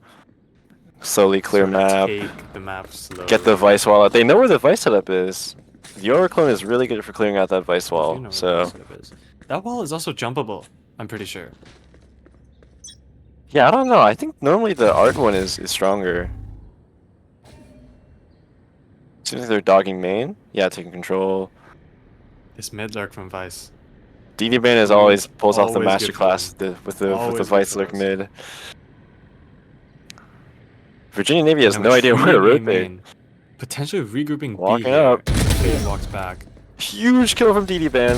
slowly clear Sort of map, Take the map slowly. get the Vice wall out? They know where the Vice setup is. The Aura clone is really good for clearing out that Vice I do wall, know where the so... setup is. That wall is also jumpable, I'm pretty sure. Yeah, I don't know. I think normally the art one is stronger. Seems like they're dogging main. Yeah, taking control. This mid lurk from Vice. ddbann as always pulls off the Always good for masterclass with the Always good Vice for lurk us. mid. Virginia Navy has And no idea where to retreating A rotate. main. Potentially regrouping B Walking here. up. Fade walks back. Huge kill from ddbann.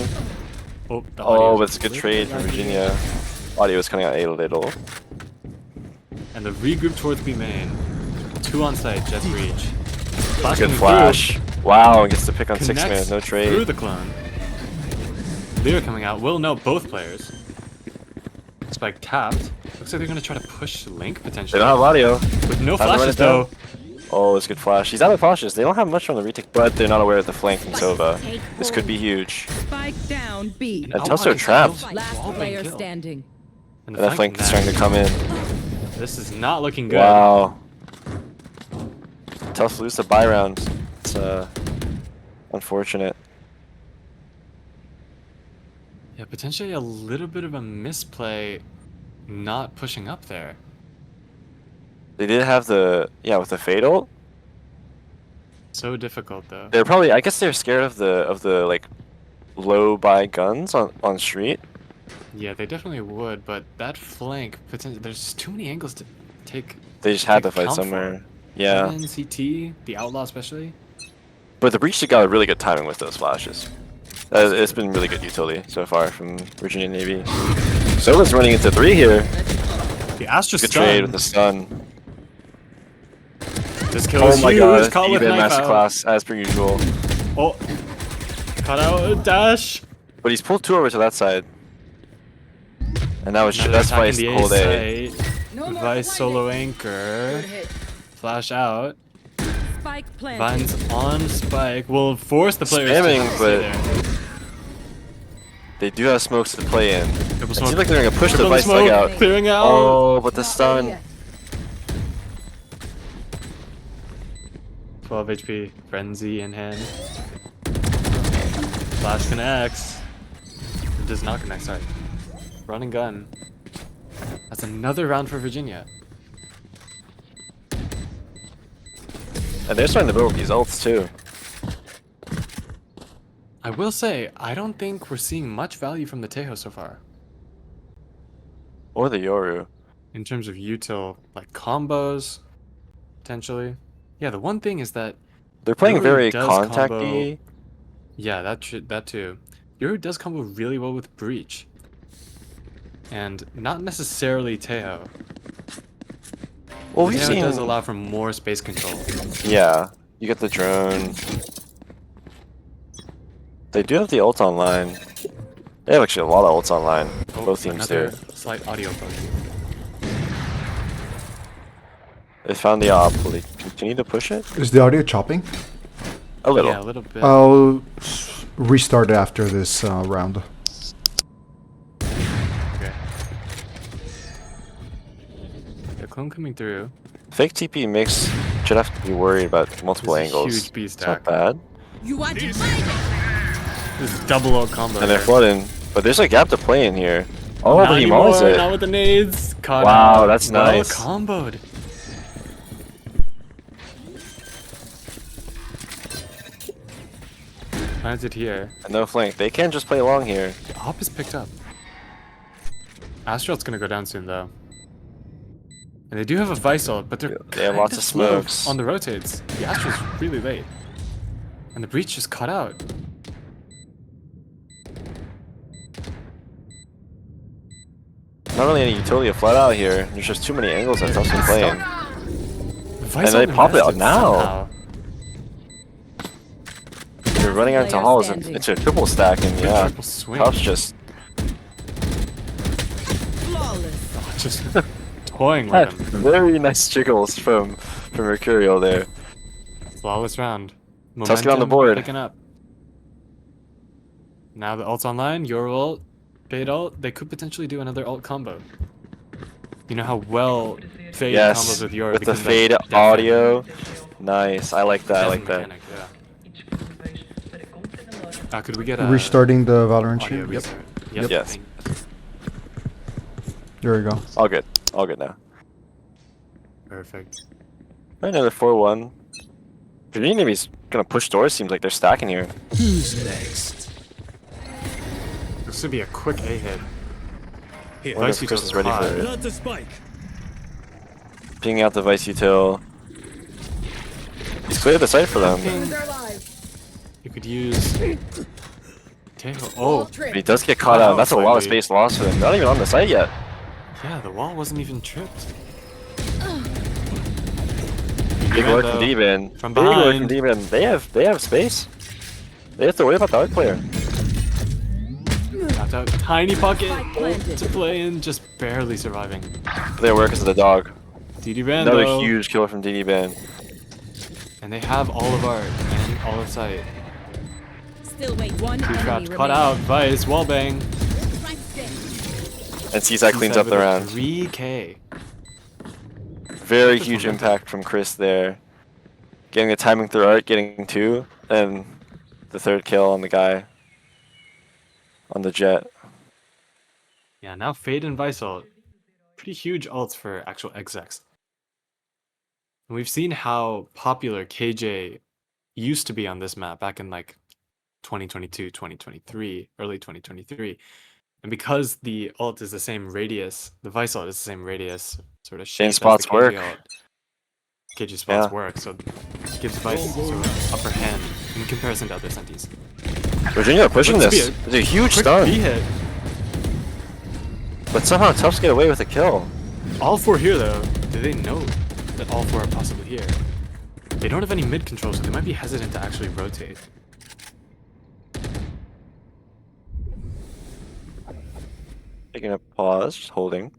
Oh, the Oh, audio but is it's a good little trade from laggy. Virginia. Audio is coming out a little. And the regroup towards B main. 2 on site, just reach. Flash Good coming flash. Wow, gets to pick on through. Connects Sixman. No through trade. the clone. Lear coming out. Will know both players. Spike tapped. Looks like they're gonna try to push Link They potentially. don't have audio. With no Time to run flashes it down. though. Oh, it's good flash. He's out of flashes. They don't have much on the retake, but they're not aware of the flank from Sova. This could be huge. Spike down B. And Tufts are trapped. Last Wall player kill. standing. And And that flank is starting to come in. This is not looking good. Wow. Tufts lose the buy round. It's unfortunate. Yeah, potentially a little bit of a misplay not pushing up there. They did have the with the fatal. So difficult though. They're probably I guess they're scared of the like low buy guns on street. Yeah, they definitely would, but that flank, potentially, there's too many angles to take. They just had to to fight account for. somewhere. Yeah. Heaven, CT, the Outlaw especially. But the breach got really good timing with those flashes. It's been really good utility so far from Virginia Navy. Sova's running into 3 here. The Astra Good stun. trade with the stun. This kill Oh is my huge. god, Caught with even knife out. masterclass as per usual. Oh, caught out dash. But he's pulled 2 over to that side. And now it's Now they're that's attacking Vice the the A whole day. No site. more Vice blinding. solo anchor. Good hit. Flash out. Spike planted. Vines on Spike. Will force the players Spamming, to but- stay there. They do have smokes to play in. It Triple seems smoke. like they're gonna push the Triple Vice smoke. dugout. Clearing out. Oh, but the stun. 12 HP. Frenzy in hand. Flash connects. It does not connect, sorry. Run and gun. That's another round for Virginia. And they're starting to build these ults too. I will say, I don't think we're seeing much value from the Tejo so far. Or the Yoru. In terms of util, like combos, potentially. Yeah, the one thing is that They're playing Yoru very does contacty. yeah, that too. Yoru does combo really well with Breach. And not necessarily Tejo. Well, we've Tejo seen. does allow for more space control. Yeah, you get the drone. They do have the ult online. They have actually a lot of ults online. Oh, Both teams another do. slight audio bug. They found the op. Will they continue to push it? Is the audio chopping? A little. Yeah, a little bit. I'll restart it after this round. Okay. The clone coming through. Fake TP makes should have to be worried about multiple This is a angles. huge B It's not stack. bad. You want to fight? This is double ult combo. And they're here. flooding. But there's a gap to play in here. Oh, Not but he anymore, mauls it. not with the nades. Caught Wow, out. that's well nice. comboed. Planted here. And no flank. They can just play along here. The op is picked up. Astral's gonna go down soon though. And they do have a Vice ult, but they're They have lots kinda of slow smokes. on the rotates. The Astral's really late. And the Breach just cut out. Not really any utility flat out here. There's just too many angles that Tufts been playing. The Vice they ult pop it out invested now. somehow. You're running out into Player halls. standing. It's a triple stack, and yeah, Triple swing. Tufts just Flawless. Just toying with him. Very nice jiggles from Mercurial there. Flawless round. Tufts get on the Momentum board. picking up. Now the ult's online. Your ult, Fade ult. They could potentially do another ult combo. You know how well Fade combos with your with the because Fade that audio. Nice, I like that. I like that. mechanic, yeah. Could we get a Restarting the Valorant audio stream. Yep. restart? Yep. Yes. There we go. All good. All good now. Perfect. Another 4-1. Virginia Navy's gonna push doors. Seems like they're stacking here. Who's next? This would be a quick A hit. Here. Wonder if Vice Chris is ready for it. Plant a spike. Pinging out the Vice Util. He's cleared the site for them. You could use. Tejo. Oh, But he does get caught out. That's a lot of space lost for them. Not even on the site yet. yeah, the wall wasn't even tripped. Big ran work though. from ddbann. From Big work from behind. ddbann. They have space. They have to worry about the other player. Knocked out. Tiny pocket Spike planted. to play in, just barely surviving. They work as the dog. ddbann Another though. huge kill from ddbann. And they have all of art and all of sight. Still wait. One Two enemy trapped, caught remaining. out. Vice, wallbang. And Seaside cleans up the round. 3K. Very huge impact from Chris there. Getting the timing through art, getting 2, and the 3rd kill on the guy. On the jet. Yeah, now Fade and Vice ult. Pretty huge ults for actual execs. And we've seen how popular KJ used to be on this map back in like 2022, 2023, early 2023. And because the ult is the same radius, the Vice ult is the same radius, sort of shape as the spots KJ work. ult. KJ spots Yeah. work, so it gives Vice sort of upper hand in comparison to other senties. Virginia pushing Looks to this. be It's a huge Quick stun. B hit. But somehow Tufts get away with a kill. All 4 here though. Do they know that all 4 are possibly here? They don't have any mid control, so they might be hesitant to actually rotate. Taking a pause, just holding.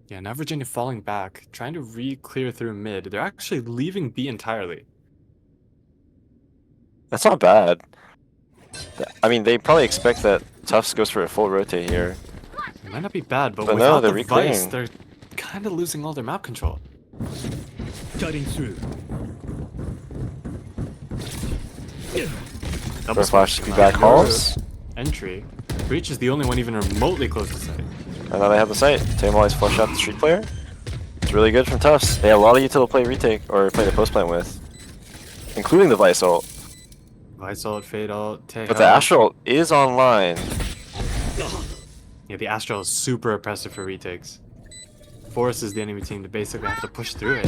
Yeah, now Virginia falling back, trying to re-clear through mid. They're actually leaving B entirely. That's not bad. I mean, they probably expect that Tufts goes for a full rotate here. It might not be bad, but But no, without they're the Vice, reclearing. they're kind of losing all their map control. Cutting through. Double Flash smash to be back halls. Entry. Breach is the only one even remotely close to site. And now they have the site. Tame always flush out the street player. It's really good from Tufts. They have a lot of util to play retake or play the post plant with. Including the Vice ult. Vice ult, Fade ult, Tejo. But the Astral is online. Yeah, the Astral is super oppressive for retakes. Forces the enemy team to basically have to push through it.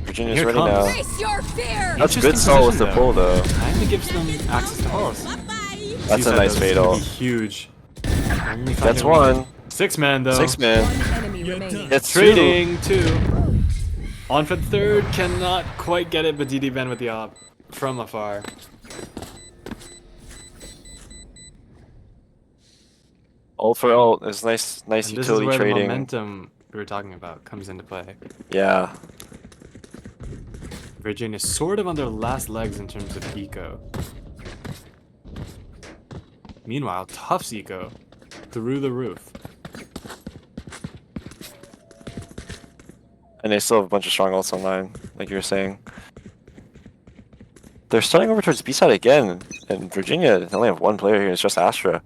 Virginia's Here ready comes. now. Face your fear. That's Interesting good stall with the position, pull though. Kinda gives them access to halls. That's a Seaside, nice though, fade is gonna ult. be huge. Only That's finding one. 6-man though. 6-man. One enemy You're remaining. done. It's Trading 2. On for the 3rd, cannot quite get it, but ddbann with the op from afar. Ult for ult is nice And this is utility where the trading. momentum we were talking about comes into play. Yeah. Virginia sort of on their last legs in terms of eco. Meanwhile, Tufts eco through the roof. And they still have a bunch of strong ults online, like you were saying. They're starting over towards B-side again, and Virginia they only have one player here, it's just Astra.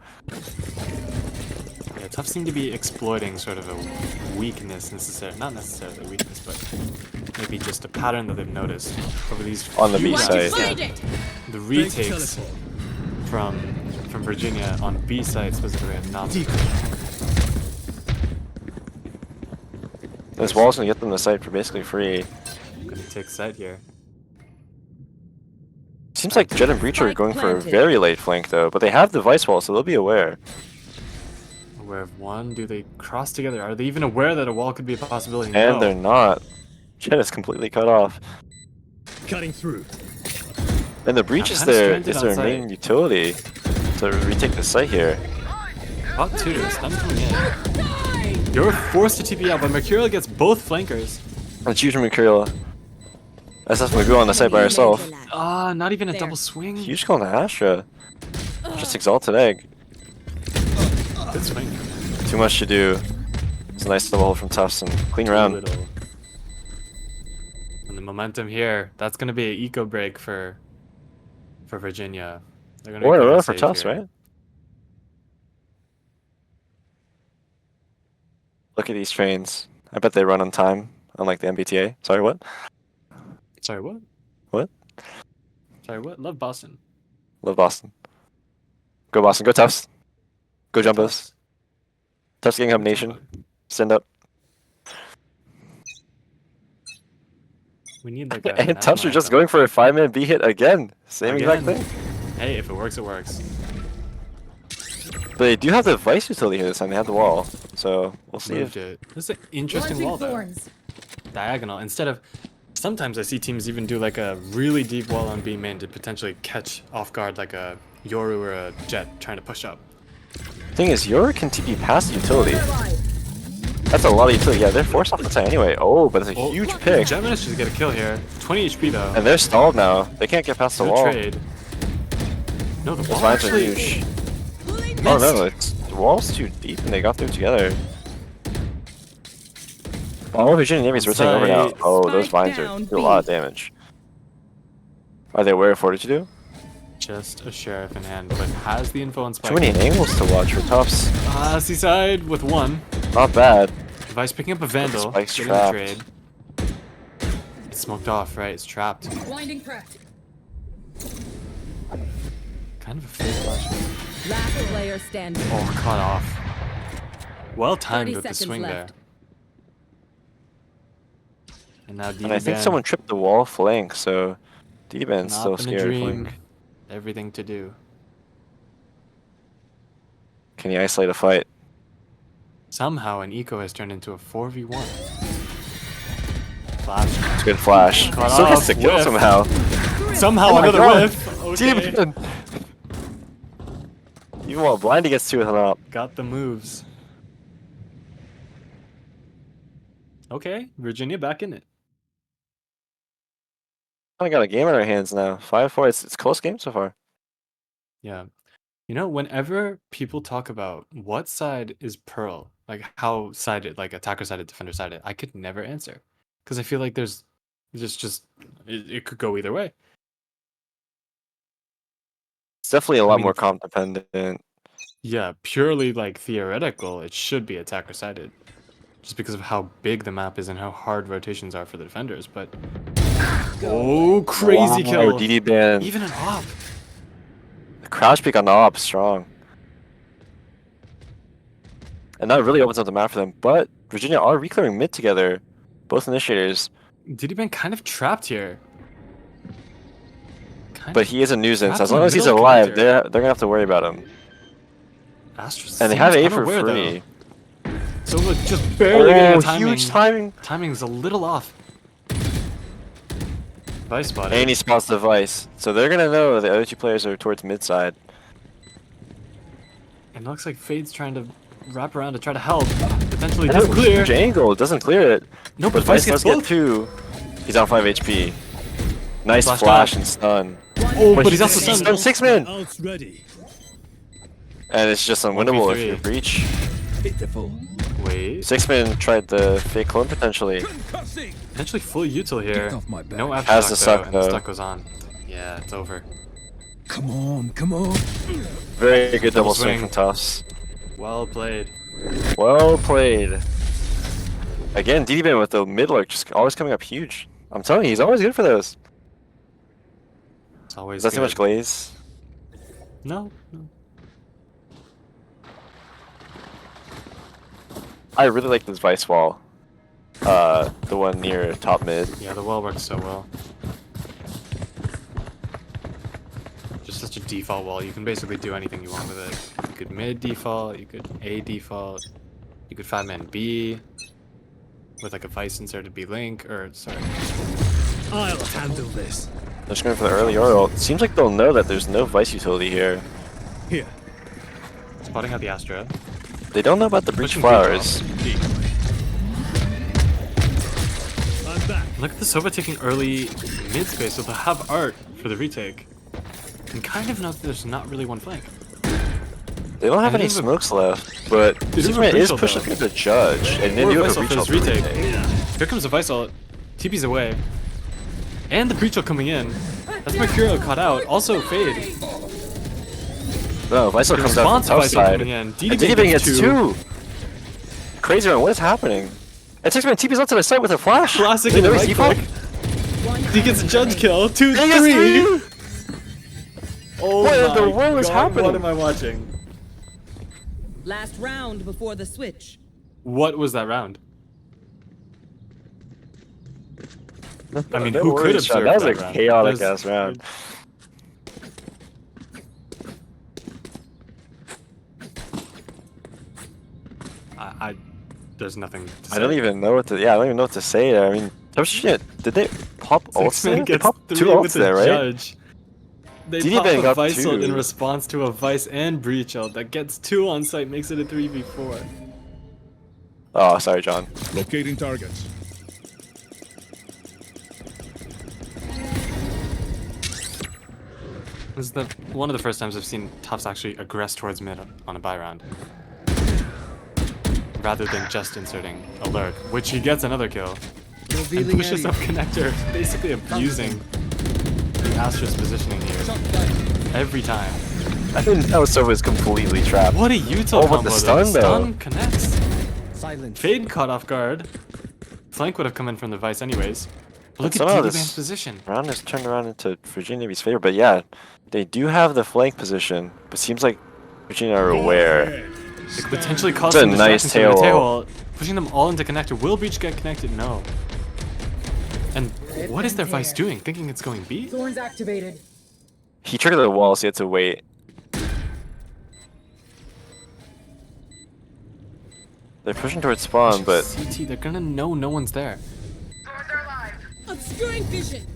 Yeah, Tufts seem to be exploiting sort of a weakness, not necessarily a weakness, but maybe just a pattern that they've noticed over these On the few B rounds. side. Find it. The Fake retakes teleport. from Virginia on B side specifically have not been This wall's gonna get them the site for basically free. gonna take side here. Seems like Jet and Breach are Spike going for a planted. very late flank though, but they have the Vice wall, so they'll be aware. Aware of one, do they cross together? Are they even aware that a wall could be a possibility? And No. they're not. Jet is completely cut off. Cutting through. And the Breach I'm is kinda their stranded on main site. utility to retake the site here. Bot 2, stun coming in. You're forced to TP out, but Mercurial gets both flankers. It's huge from Mercurial. Sfmagoo on the side by herself. Ah, not even a There. double swing. Huge calling to Astra. Just exalted egg. Good swing. Too much to do. It's a nice double hold from Tufts and clean round. Little. And the momentum here, that's gonna be an eco break for Virginia. They're gonna be Or a playing row for safe Tufts, here. right? Look at these trains. I bet they run on time, unlike the MBTA. Sorry, what? Sorry, what? What? Sorry, what? Love Boston. Love Boston. Go Boston. Go Tufts. Go Jumbos. Tufts getting up nation. Send up. We need like a And Tufts are national just anthem. going for a 5-man B hit again. Same exact Again. thing. Hey, if it works, it works. But they do have the Vice utility here this time. They have the wall. So we'll see Moved if... it. This is an interesting wall though. Diagonal. Instead of... Sometimes I see teams even do like a really deep wall on B main to potentially catch off guard like a Yoru or a Jet trying to push up. Thing is, Yoru can TP past utility. That's a lot of utility. Yeah, they're forced off the side anyway. Oh, but it's a huge pick. Jet managed to get a kill here. 20 HP though. And they're stalled now. They can't get past the No wall. trade. No, the Those wall lines are actually... huge. Oh no, it's, the wall's too deep and they got through together. All Virginia Navy's rotating over now. Spike. Oh, those Spike vines are down, do a lot of B. damage. Are they aware of Fortitude? Just a sheriff in hand, but has the info on Spike. Too many angles to watch for Tufts. Seaside with one. Not bad. Vice picking up a Vandal. Spike's getting a trapped. trade. It's smoked off, right? It's trapped. Winding cracked. Kind of a fake flash. Last player standing. Oh, caught off. Well timed 30 with the seconds swing left. there. And now And I think ddbann, someone tripped the wall flank, so ddbann's not still in a scared. dream. Flank. Everything to do. Can he isolate a fight? Somehow an eco has turned into a 4v1. Flash. It's a good flash. Cut Still gets off, the kill whiff. somehow. Somehow Oh my another God. whiff. Okay. ddbann! Even while Blindy gets 2 with an up. Got the moves. Okay, Virginia back in it. Kinda got a game in our hands now. 5-4. It's a close game so far. Yeah. You know, whenever people talk about what side is Pearl, like how sided, like attacker sided, defender sided, I could never answer. Because I feel like there's just it could go either way. It's definitely a lot mean- more comp dependent. Yeah, purely like theoretical, it should be attacker sided. Just because of how big the map is and how hard rotations are for the defenders, but oh, crazy kill. ddbann. Even an op. The crouch peek on the op strong. And that really opens up the map for them. But Virginia are reclearing mid together. Both initiators. ddbann kind of trapped here. But he is a nuisance. Trapped As in long the as he's middle alive, connector. they're gonna have to worry about him. Astra And they have seems A for unaware, though. free. So look, just barely getting Oh, a timing. huge timing. Timing's a little off. Vice spotted. And he spots the Vice. So they're gonna know the other 2 players are towards mid side. And it looks like Fade's trying to wrap around to try to help. Potentially And doesn't it's a clear. huge angle. It doesn't clear it. No, But but Vice Vice gets does get both. 2. He's on 5 HP. Nice Flash flash out. and stun. Oh, but he's also he's stunned. stunned 6-man. Ult's ready. And it's just unwinnable if 1v3. you breach. Pitiful. Wait. 6-man tried the fake clone potentially. Concussing. Potentially full util here. Get off my back. No Has after the suck, suck, though, and the though. stuck goes on. Yeah, it's over. Come on, come on. Very good double swing swing. from Tufts. Well played. Well played. Again, ddbann with the mid lurk just always coming up huge. I'm telling you, he's always good for those. It's always Is that too good. much glaze? No, no. I really like this Vice wall. The one near top mid. Yeah, the wall works so well. Just such a default wall. You can basically do anything you want with it. You could mid default, you could A default, you could 5-man B with like a Vice inserted B link, or sorry. I'll handle this. They're just going for the early Oriole. It seems like they'll know that there's no Vice utility here. Here. Spotting out the Astra. They don't know about the breach Pushing flowers. I'm back. Look at the Sova taking early mid space, so they'll have art for the retake. And kind of know that there's not really one flank. They don't have And any they have a- smokes left, but They do have a Sixman is breach pushing though. through the judge, and then Or you a have a Vice breach for this retake. retake. Here comes the Vice ult. TP's away. And the breach ult coming in. That's Mercurial caught out. Also Fade. No, Vice The comes out response from of tough Vice ult side. coming in. And ddbann ddbann gets gets two. Crazy one, what is happening? And Sixman TP's up to the site with a flash. Classic They in the know right he's click. default. He gets a judge kill. 2-3. He gets three. Oh What in my the world is God, happening? What am I watching? Last round before the switch. What was that round? I mean, No who could worries, have Sean. served That was that a round? chaotic There's- ass round. There's nothing to say. I don't even know what to. Yeah, I don't even know what to say there. I mean, oh shit! Did they pop ults there? Sixman They gets popped 3 two with ults the there, right? judge. They ddbann pop a got Vice ult in two. response to a Vice and Breach ult that gets 2 on site, makes it a 3v4. Oh, sorry, John. Locating targets. This is one of the first times I've seen Tufts actually aggress towards mid on a buy round. Rather than just inserting a lurk, which he gets another kill. And Revealing pushes area. up connector, basically abusing the Astra's positioning here Shot fired. every time. I think that was completely trapped. What a util Oh, but combo the though. stun, though. Stun connects. Silence. Fade caught off guard. Flank would have come in from the Vice anyways. But look at somehow ddbann's this- position. Round is turned around into Virginia Navy's favor, but yeah, they do have the flank position, but seems like Virginia are aware. It could potentially cause It's a some nice distractions to the tail tail. Pushing them all into connector. Will Breach get connected? No. And what is their Vice doing? Thinking it's going B? Thorns activated. He triggered the wall, so he had to wait. They're pushing towards spawn, but CT, they're gonna know no one's there. Obscuring vision.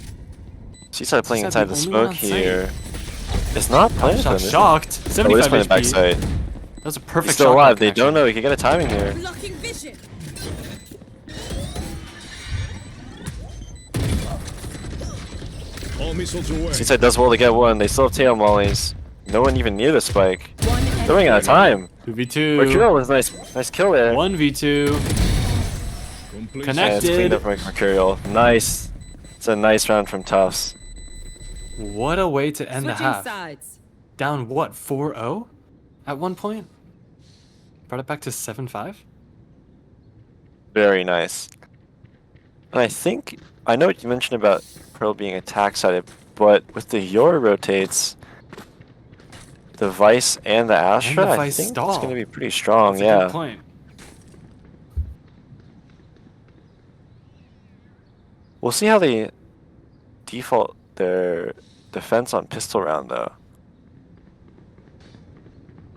Seaside playing Seaside inside the the only one smoke on site. here. It's not playing for them. is it? Shocked. Oh, it is 75 playing HP. backside. That was a perfect He's still shot alive. They connection. don't know. He can get a timing here. Blocking vision. All missiles away. Seaside does well to get one. They still have tail mollies. No one even near the spike. One They're running out of time. 2v2. Mercurial was nice kill there. 1v2. Complete. Yeah, it's cleaned Connected. up from Mercurial. Nice. It's a nice round from Tufts. What a way to end the Switching half. sides. Down what? 4-0? At one point? Brought it back to 7-5? Very nice. And I know what you mentioned about Pearl being attack sided, but with the Yor rotates, the Vice and the Astra, I Vice think stall. it's going to be pretty strong. That's a Yeah. good point. We'll see how they default their defense on pistol round though.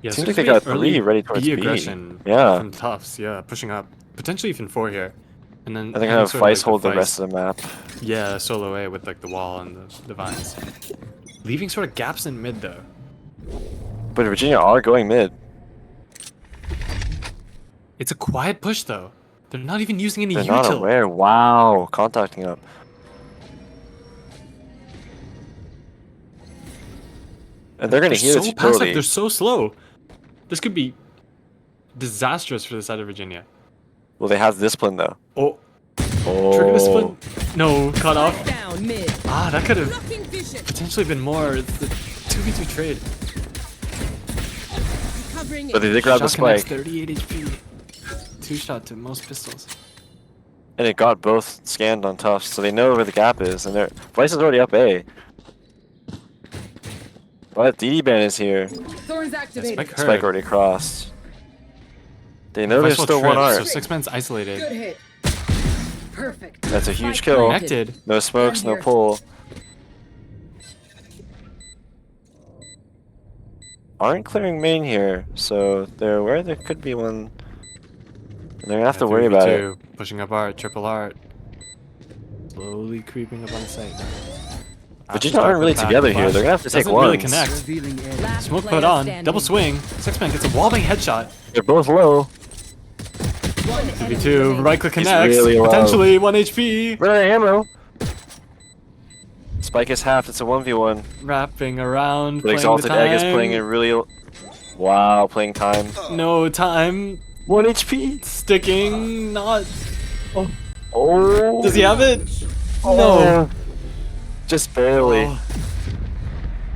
Yeah, Seems so like they there's got early three ready towards B. aggression Yeah. from Tufts, yeah, pushing up. Potentially even 4 here. And then I think I having have sort of Vice like hold the Vice- rest of the map. Yeah, solo A with like the wall and the vines. Leaving sort of gaps in mid though. But Virginia are going mid. It's a quiet push though. They're not even using any They're not util. aware. Wow. Contacting up. And they're going to They're hear this so passive, utility. they're so slow. This could be disastrous for the side of Virginia. Well, they have discipline though. Oh, trigger Oh. discipline. No, cut off. Down mid. Ah, that could have Blocking vision. potentially been more. It's the 2v2 trade. Covering But they it. did grab the Shot connects, spike. 38 HP. 2-shot to most pistols. And it got both scanned on Tufts, so they know where the gap is. And their Vice is already up A. But ddbann is here. Thorns activated. Spike hurt. Spike already crossed. They know there's Vice will still one trip, art. So Sixman's isolated. Good hit. Perfect. That's a huge Spike kill. planted. Connected. No smokes, no here. pull. Aren't clearing main here, so they're aware there could be one. They're gonna have to worry about it. 3v2, pushing up art, triple art. Slowly creeping up on site. Virginia aren't really together here. They're gonna have to take Doesn't ones. really connect. Revealing edge. Last Smoke put player on. standing. Double swing. Sixman gets a wallbang headshot. They're both low. One enemy 2v2. remaining. Right click He's connects. really low. Potentially 1 HP. Run out of ammo. Spike is halved. It's a 1v1. Wrapping around. But Playing Exalted the Egg is time. playing it really. Wow, playing time. No time. 1 HP. Sticking. Not. Oh. Does he have it? Oh. No. Just barely. Oh.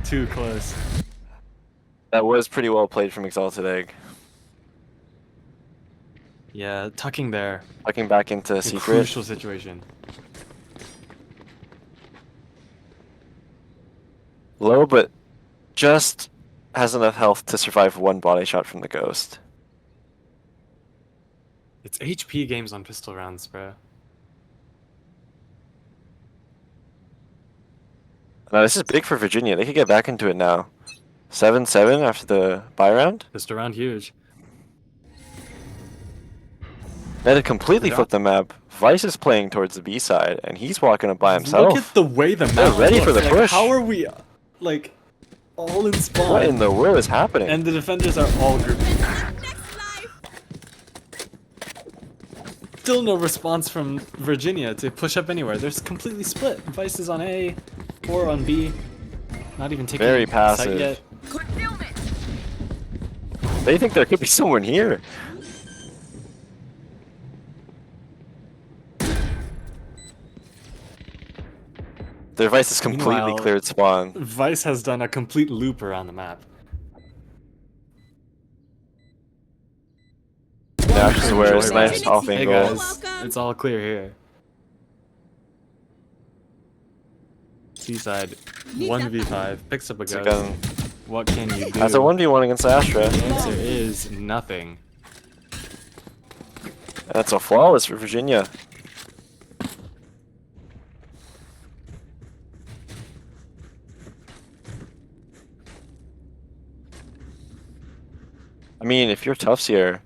Too close. That was pretty well played from Exalted Egg. Yeah, tucking there. Tucking back into A Secret. crucial situation. Low, but just has enough health to survive one body shot from the Ghost. It's HP games on pistol rounds, bro. Now this is big for Virginia. They could get back into it now. 7-7 after the buy round. Pistol round huge. That had completely Yeah. flipped the map. Vice is playing towards the B side, and he's walking up by himself. Look at the way the They're map ready for looks. the Like, push. how are we, like, all in spawn? What in the world is happening? And the defenders are all grouped. Still no response from Virginia to push up anywhere. They're completely split. Vice is on A, 4 on B. Not even taking Very sight passive. yet. They think there could be someone here. Their Vice is completely Meanwhile- cleared spawn. Vice has done a complete loop around the map. Yeah, actually, where it's nice off Hey angle. guys, it's all clear here. Seaside, 1v5, picks up a It's a ghost. gun. What can you do? That's a 1v1 against Astra. The answer is nothing. That's a flawless for Virginia. I mean, if you're Tufts here,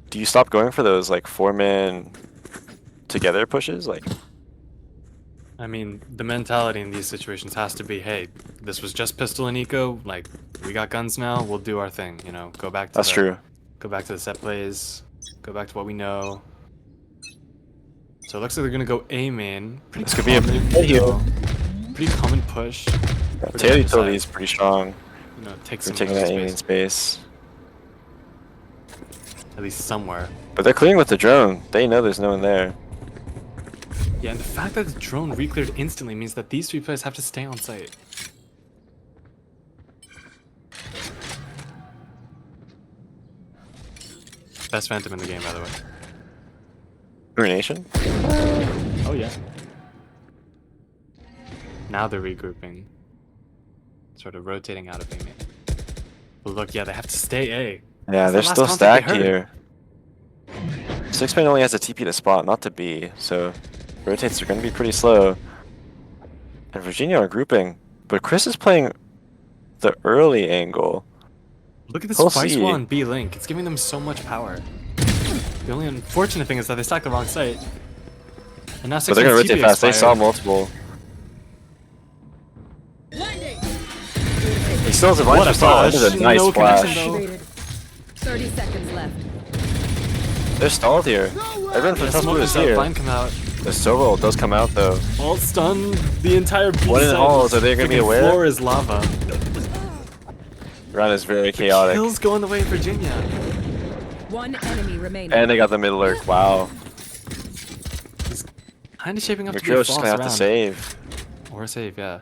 do you stop going for those like 4-man together pushes? Like, I mean, the mentality in these situations has to be, hey, this was just pistol and eco. Like, we got guns now. We'll do our thing. You know, go back to that's true. Go back to the set plays. Go back to what we know. So it looks like they're gonna go A main. Pretty This could be a common, big heal. though. Pretty common push. Yeah, for Tail the utility side. is pretty strong You know, take for some taking of that the aiming space. at least somewhere. But they're clearing with the drone. They know there's no one there. Yeah, and the fact that the drone re-cleared instantly means that these 3 players have to stay on site. Best Phantom in the game, by the way. Ruination? Oh yeah. Now they're regrouping. Sort of rotating out of A main. But look, yeah, they have to stay A. Yeah, That's they're the last still contact stacked they here. Sixman only has a TP to spot, not to B, so rotates are going to be pretty slow. And Virginia are grouping, but Chris is playing the early angle. Look at this We'll Vice see. Wall and B Link. It's giving them so much power. The only unfortunate thing is that they stacked the wrong site. And now But they're going to Sixman's rotate TP fast. They saw expired. multiple. He still has a blind What a stall. That is a flash. nice No connection, flash. though. Activated. 30 seconds left. They're stalled here. Everyone from The Tufts smoke is is out, here. blind come out. The Sobel does come out though. All stun the entire B One in side. halls, are they gonna be Freaking aware? floor is lava. Round is very chaotic. Kills going the way of Virginia. One enemy remaining. And they got the mid lurk. Wow. Kinda shaping up to be a Mercurial's just false going to have to round. save. Or a save, yeah.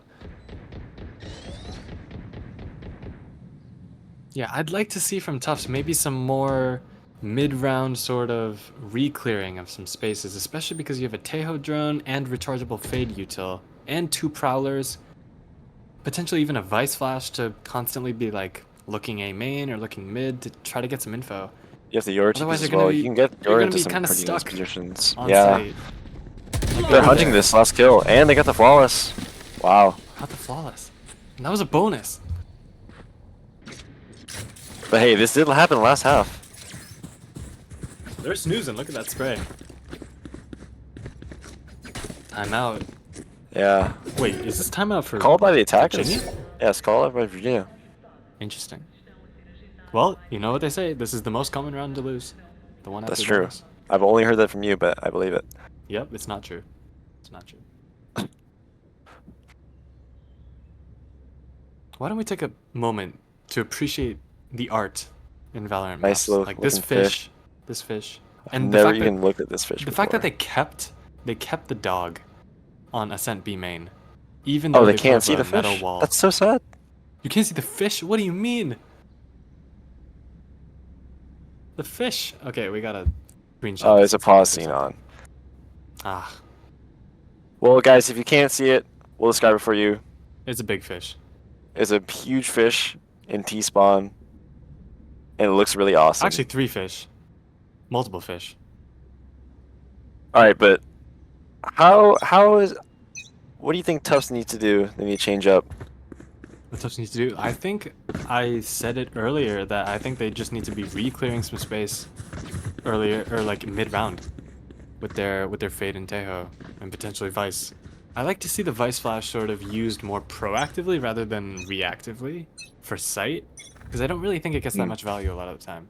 Yeah, I'd like to see from Tufts maybe some more mid-round sort of re-clearing of some spaces, especially because you have a Tejo drone and rechargeable Fade util, and 2 Prowlers, potentially even a Vice Flash to constantly be like looking A main or looking mid to try to get some info You have the York Otherwise as you're gonna well. be- You can get you're Yor gonna into be some kinda pretty nice stuck positions. on Yeah. site. They're hunting this last kill, and they got the flawless. Wow. Not the flawless. And that was a bonus. But hey, this did happen last half. They're snoozing. Look at that spray. Timeout. Yeah. Wait, is this timeout for Called by the attackers. Virginia? Yes, called by Virginia. Interesting. Well, you know what they say. This is the most common round to lose. The one after That's the true. bonus. I've only heard that from you, but I believe it. Yep, it's not true. It's not true. Why don't we take a moment to appreciate the art in Valorant Nice maps? little Like this looking fish. fish, this fish, I've and the never fact even that looked at this fish the fact that before. they kept the dog on Ascent B main, even though Oh, they put can't up see a the metal fish? wall. That's so sad. You can't see the fish? What do you mean? The fish. Okay, we gotta screenshot. Oh, this there's a and send it pause or scene something. on. Ah, Well, guys, if you can't see it, we'll describe it for you. it's a big fish. It's a huge fish in T-spawn, and it looks really awesome. Actually, 3 fish. Multiple fish. Alright, but how is... What do you think Tufts needs to do? They need to change up. What Tufts needs to do? I think I said it earlier that I think they just need to be re-clearing some space earlier, or like mid-round, with their Fade and Tejo, and potentially Vice. I like to see the Vice Flash sort of used more proactively rather than reactively for sight, because I don't really think it gets that much value a lot of the time.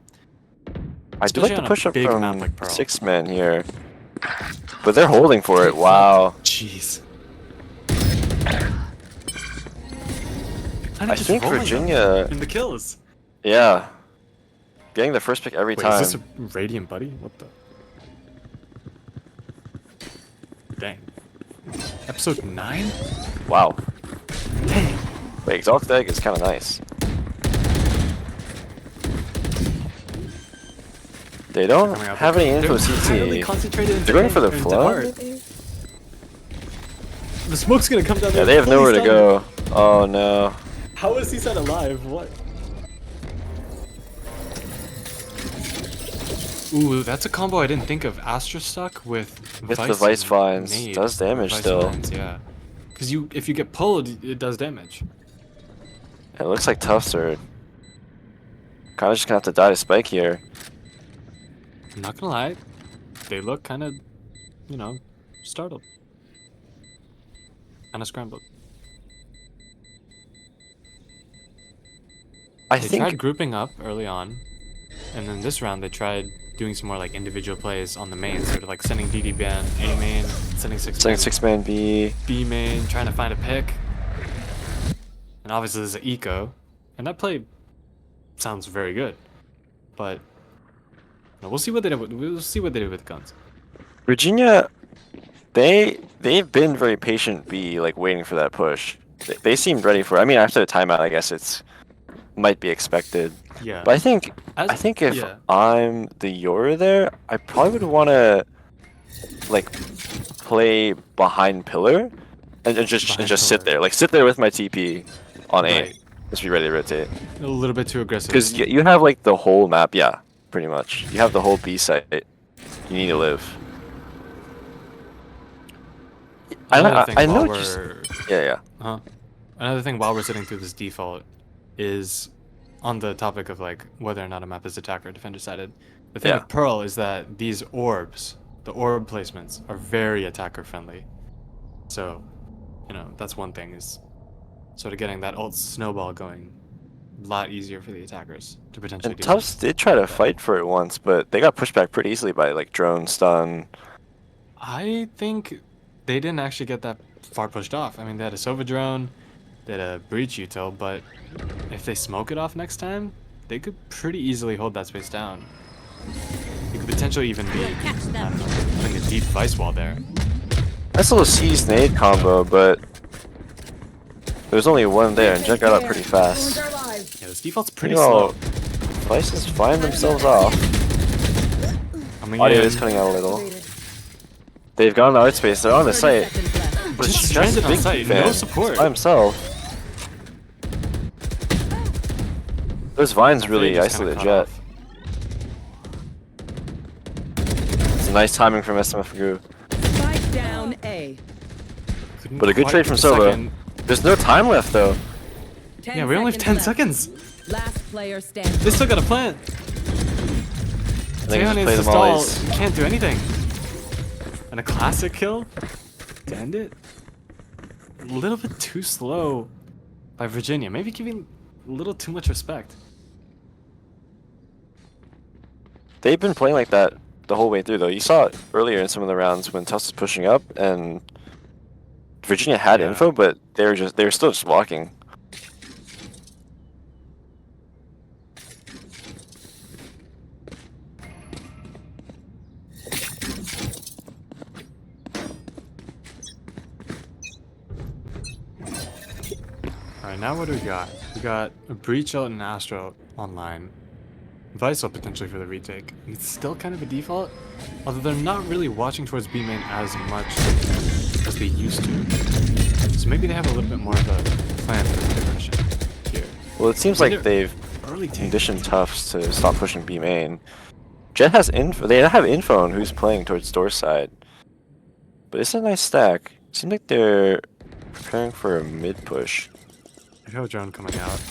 I do like Especially the on a push-up big from map like Pearl. Sixman here. But they're holding for it. Wow. Jeez. I think Virginia... in the kills. Yeah. Getting the first pick every Wait, time. is this a Radiant buddy? What the? Dang. Episode 9? Wow. Dang. Wait, Exalted Egg is kind of nice. They don't Coming out have with- any info they're highly CT. concentrated into They're going for the into flood? art. The smoke's gonna come down there. Yeah, they have fully nowhere to stunned. go. Oh no. How is Seaside alive? What? Ooh, that's a combo I didn't think of. Astra Stuck with With the Vice Vice and Vines. Nade. Does damage Vice still. Vines, yeah. Because if you get pulled, it does damage. It looks like Tufts are kind of just gonna have to die to Spike here. I'm not gonna lie, they look kind of, you know, startled. Kind of scrambled. I They think tried grouping up early on, and then this round they tried doing some more like individual plays on the main, sort of like sending ddbann A main, sending second Sixman 6-man B. B main, trying to find a pick. And obviously there's an eco, and that play sounds very good, but we'll see what they did. We'll see what they do with guns. Virginia, they've been very patient B, like waiting for that push. They seemed ready for it. I mean, after the timeout, I guess it's might be expected. Yeah. But I think As- if yeah. I'm the Yoru there, I probably would want to like play behind pillar and just Behind sit pillar. there, like sit there with my TP on A. Right. Just be ready to rotate. A little bit too aggressive. Because you have like the whole map, yeah, pretty much. You have the whole B site. You need to live. Another thing I know while what you we're yeah. Another thing while we're sitting through this default is on the topic of like whether or not a map is attacker or defender sided. The thing Yeah. with Pearl is that these orbs, the orb placements, are very attacker friendly. So, you know, that's one thing, is sort of getting that ult snowball going a lot easier for the attackers to potentially And do. Tufts did try to fight for it once, but they got pushed back pretty easily by like drone stun. I think they didn't actually get that far pushed off. I mean, they had a Sova drone, they had a breach util, but if they smoke it off next time, they could pretty easily hold that space down. You could potentially even be, I don't know, putting a deep vice wall there. Nice little C's nade combo, but there's only one there, and Jet got up pretty fast. Wounds are alive. Yeah, this default's pretty You know, slow. Vices find themselves off. Coming Audio in, is cutting out a little. Activated. They've gone to art space. They're on the 30 site. seconds left. But Just Jet's stranded a on big site, fan. no support. By himself. Those vines really Just kinda isolate cut Jet. off. It's a nice timing from Sfmagoo. Spike down A. Couldn't But a good quite trade from get the Sova. second. There's no time left though. 10 Yeah, we only have 10 left. seconds. Last player standing. They still got a plant. I think Taeyeon just needs play to them stall. always. Can't do anything. And a classic kill to end it. little bit too slow by Virginia. Maybe giving a little too much respect. They've been playing like that the whole way through, though. You saw it earlier in some of the rounds when Tufts was pushing up, and Virginia had Yeah. info, but they were still just walking. Alright, now what do we got? We got a Breach out and Astro online. Visal potentially for the retake. It's still kind of a default, although they're not really watching towards B main as much as they used to. So maybe they have a little bit more of a plan for the progression here. Well, it seems I mean, like they've Early take. conditioned Tufts to stop pushing B main. Jet has info. They have info on who's playing towards door side, but it's a nice stack. Seems like they're preparing for a mid push. Echo drone coming out.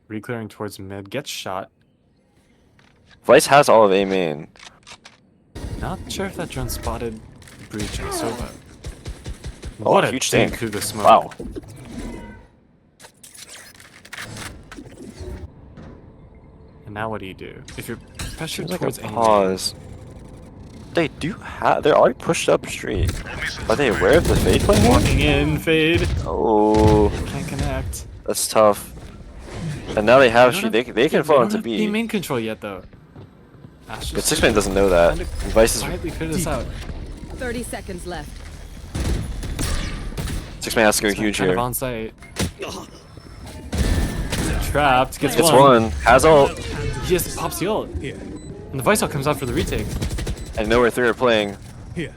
Reclearing towards mid. Gets shot. Vice has all of A main. Not sure if that drone spotted Breach and Sova. Oh, What a huge dig tank. through the smoke. Wow. And now what do you do? If you're pressured Seems like towards a A main, pause. They do have. They're already pushed up street. Are they aware of the fade play here? walking in, fade. Oh, Can't connect. that's tough. And now they have They street. don't They can have- fall they into don't have B. B main control yet though. That's But just Sixman doesn't know that. trying to Vice is. quietly figure this out. 30 seconds left. Sixman has to go huge Kind of here. on site. Trapped. Gets Gets one. one. Has ult. He just pops the ult. Here. And the Visal comes out for the retake. And know where three are playing. Here.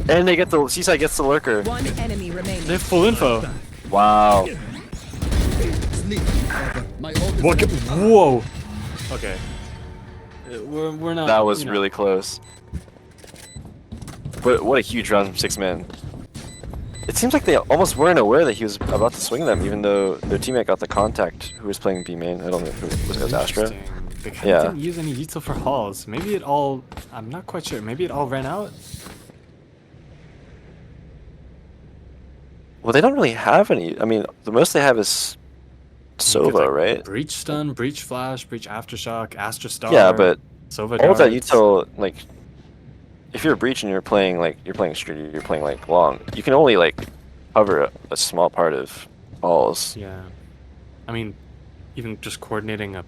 And they get the Seaside gets the lurker. One enemy remaining. They have full info. Wow. Sleep, brother. My ult is What? ready. Whoa. Okay. We're not. That was you know. really close. But what a huge round from Sixman. It seems like they almost weren't aware that he was about to swing them, even though their teammate got the contact who was playing B main. I don't know if it was Astra. Interesting. They kind Yeah. of didn't use any util for halls. Maybe it all. I'm not quite sure. Maybe it all ran out. Well, they don't really have any. I mean, the most they have is Sova, Like, right? Breach stun, breach flash, breach aftershock, Astra star. Yeah, but Sova all of that darts. util, like, if you're a breach and you're playing street, you're playing like long. You can only like cover a small part of balls. Yeah. I mean, even just coordinating a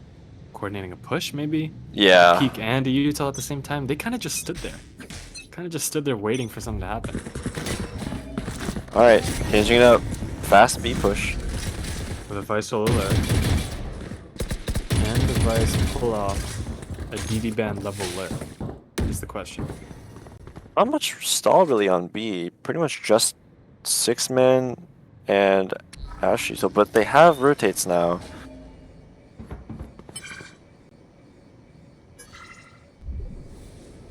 push maybe. Yeah. Peek and a util at the same time. They kind of just stood there. Kind of just stood there waiting for something to happen. All right, changing it up. Fast B push. With a Visal alert. Can the Vice pull off a ddbann level lurk? Is the question. Not much stall really on B. Pretty much just Sixman and Ashley. So, but they have rotates now.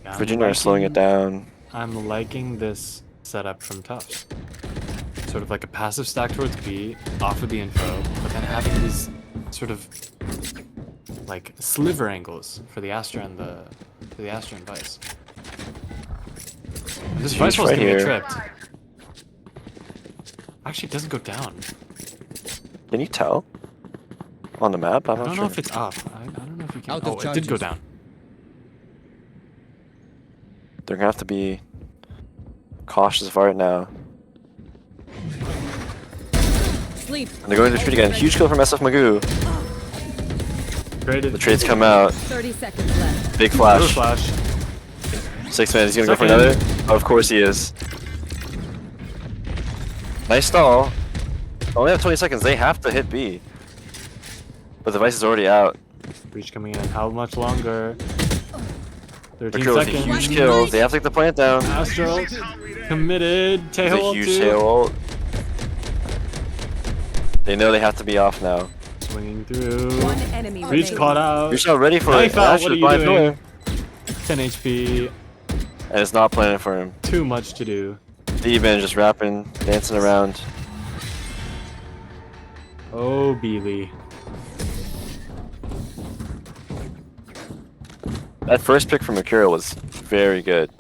Yeah, I'm Virginia are slowing it down. I'm liking this setup from Tufts. Sort of like a passive stack towards B, off of the info, but then having these sort of like sliver angles for the Astra and Vice. And this Huge Vice was right gonna here. get tripped. Actually, it doesn't go down. Can you tell? On the map? I'm I not don't sure. know if it's up. I don't know if you can. Out of Oh, it did go charges. down. They're gonna have to be cautious of art now. Sleep. And they're going to the street again. Huge kill from Sfmagoo. Traded. The trades come out. 30 seconds left. Big Flash. flash. Flash. Sixman, he's gonna go for Second. another? Of course he is. Nice stall. Only have 20 seconds. They have to hit B. But the Vice is already out. Breach coming in. How much longer? 13 Mercurial with a seconds. huge kill. They have to take the plant down. Astro committed. It's a Tail huge too. tail ult. They know they have to be off now. Swinging through. One enemy Breach remaining. caught out. You're not ready for Knife it. out, Actually, what are you blind doing? pillar. 10 HP. And it's not planning for him. Too much to do. ddbann just rapping, dancing around. Oh, Beely. That first pick from Mercurial was very good.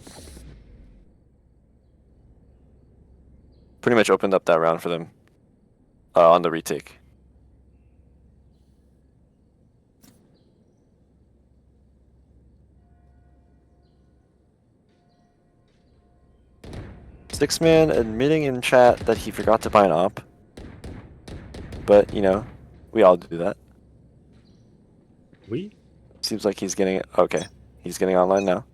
Pretty much opened up that round for them. on the retake. Sixman admitting in chat that he forgot to buy an op. But, you know, we all do that. We? Seems like he's getting it. Okay, he's getting online now.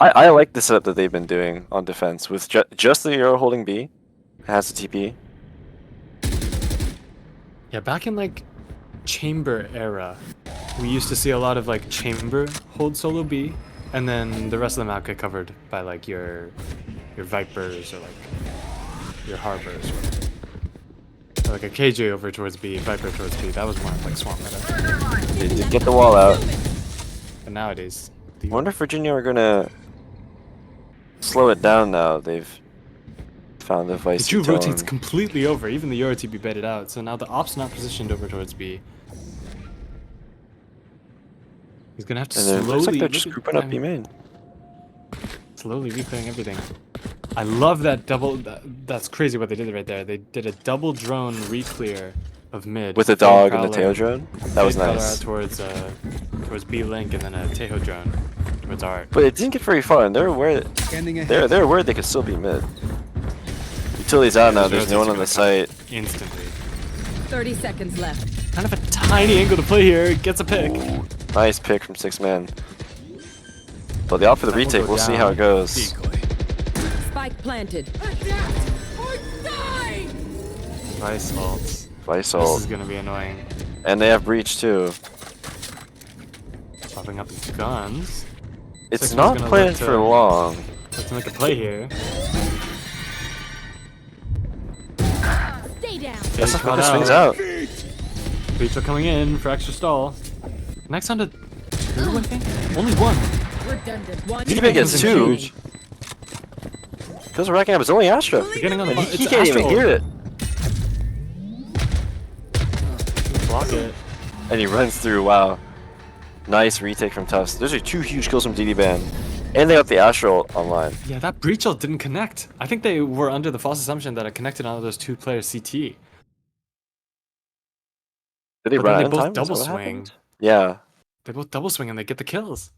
I like the setup that they've been doing on defense with just the Euro holding B. It has the TP. Yeah, back in like chamber era, we used to see a lot of like chamber hold solo B, and then the rest of the map get covered by like your Vipers or like your Harbors. Or like a KJ over towards B, Viper towards B. That was more like swamp meta. They did get the wall out. But nowadays, I wonder if Virginia are gonna slow it down now. They've found the the vice. Jew rotates completely over. Even the Euro TP baited out. So now the op's not positioned over towards B. He's gonna have to And it slowly. looks like they're look just at- grouping up B main. Slowly reclearing everything. I love that double. That's crazy what they did right there. They did a double drone reclear of mid With the Fade dog and the Prowler- Teo drone. That was Fade Prowler nice. out towards B Link and then a Tejo drone towards Art. But it didn't get very far, and they're aware Scanning ahead. they're aware they could still be mid. Utility's out now. There's no one on the site. Instantly. 30 seconds left. Kind of a tiny angle to play here. Gets a pick. Nice pick from Sixman. But the op for the That will retake. go We'll see how it down goes. easily. Spike planted. Vice ults. Vice This ult. is gonna be annoying. And they have breach too. Popping up his guns. It's Sixman's not gonna planned look for to- long. Let's make a play here. Stay down. That's Caught how swings out. Breach are coming in for extra stall. Next on to 2, I think? Only 1. Redundant. One. DDbann gets This is 2. huge. Because we're racking up. It's only Astra. They're getting on the And bu- he it's can't even Astral. hear it. Block it. And he runs through. Wow. Nice retake from Tufts. Those are 2 huge kills from ddbann. And they got the Astral online. Yeah, that breach ult didn't connect. I think they were under the false assumption that it connected on those 2 players CT. Did they But run then out they in both time? Is that double what swing. happened? Yeah. They both double swing and they get the kills.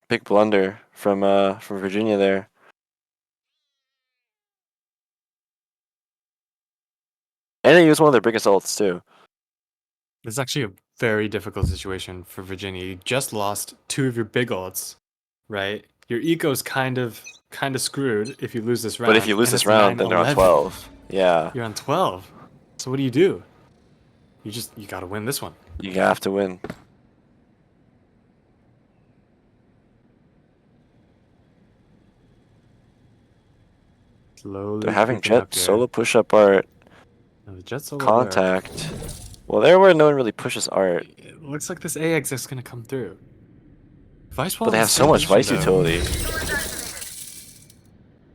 Big blunder from Virginia there. And they used one of their biggest ults too. This is actually a very difficult situation for Virginia. You just lost 2 of your big ults, right? Your eco's kind of screwed if you lose this round. But if you lose and this it's round, then they're on 9-11. 12. Yeah. You're on 12. So what do? You gotta win this one. You have to win. Slowly. They're having creeping up Jet here. solo push up Art. No, the Jet solo there. Contact. Well, there where no one really pushes Art. It looks like this AX is gonna come through. Vice But they have so much Vice utility.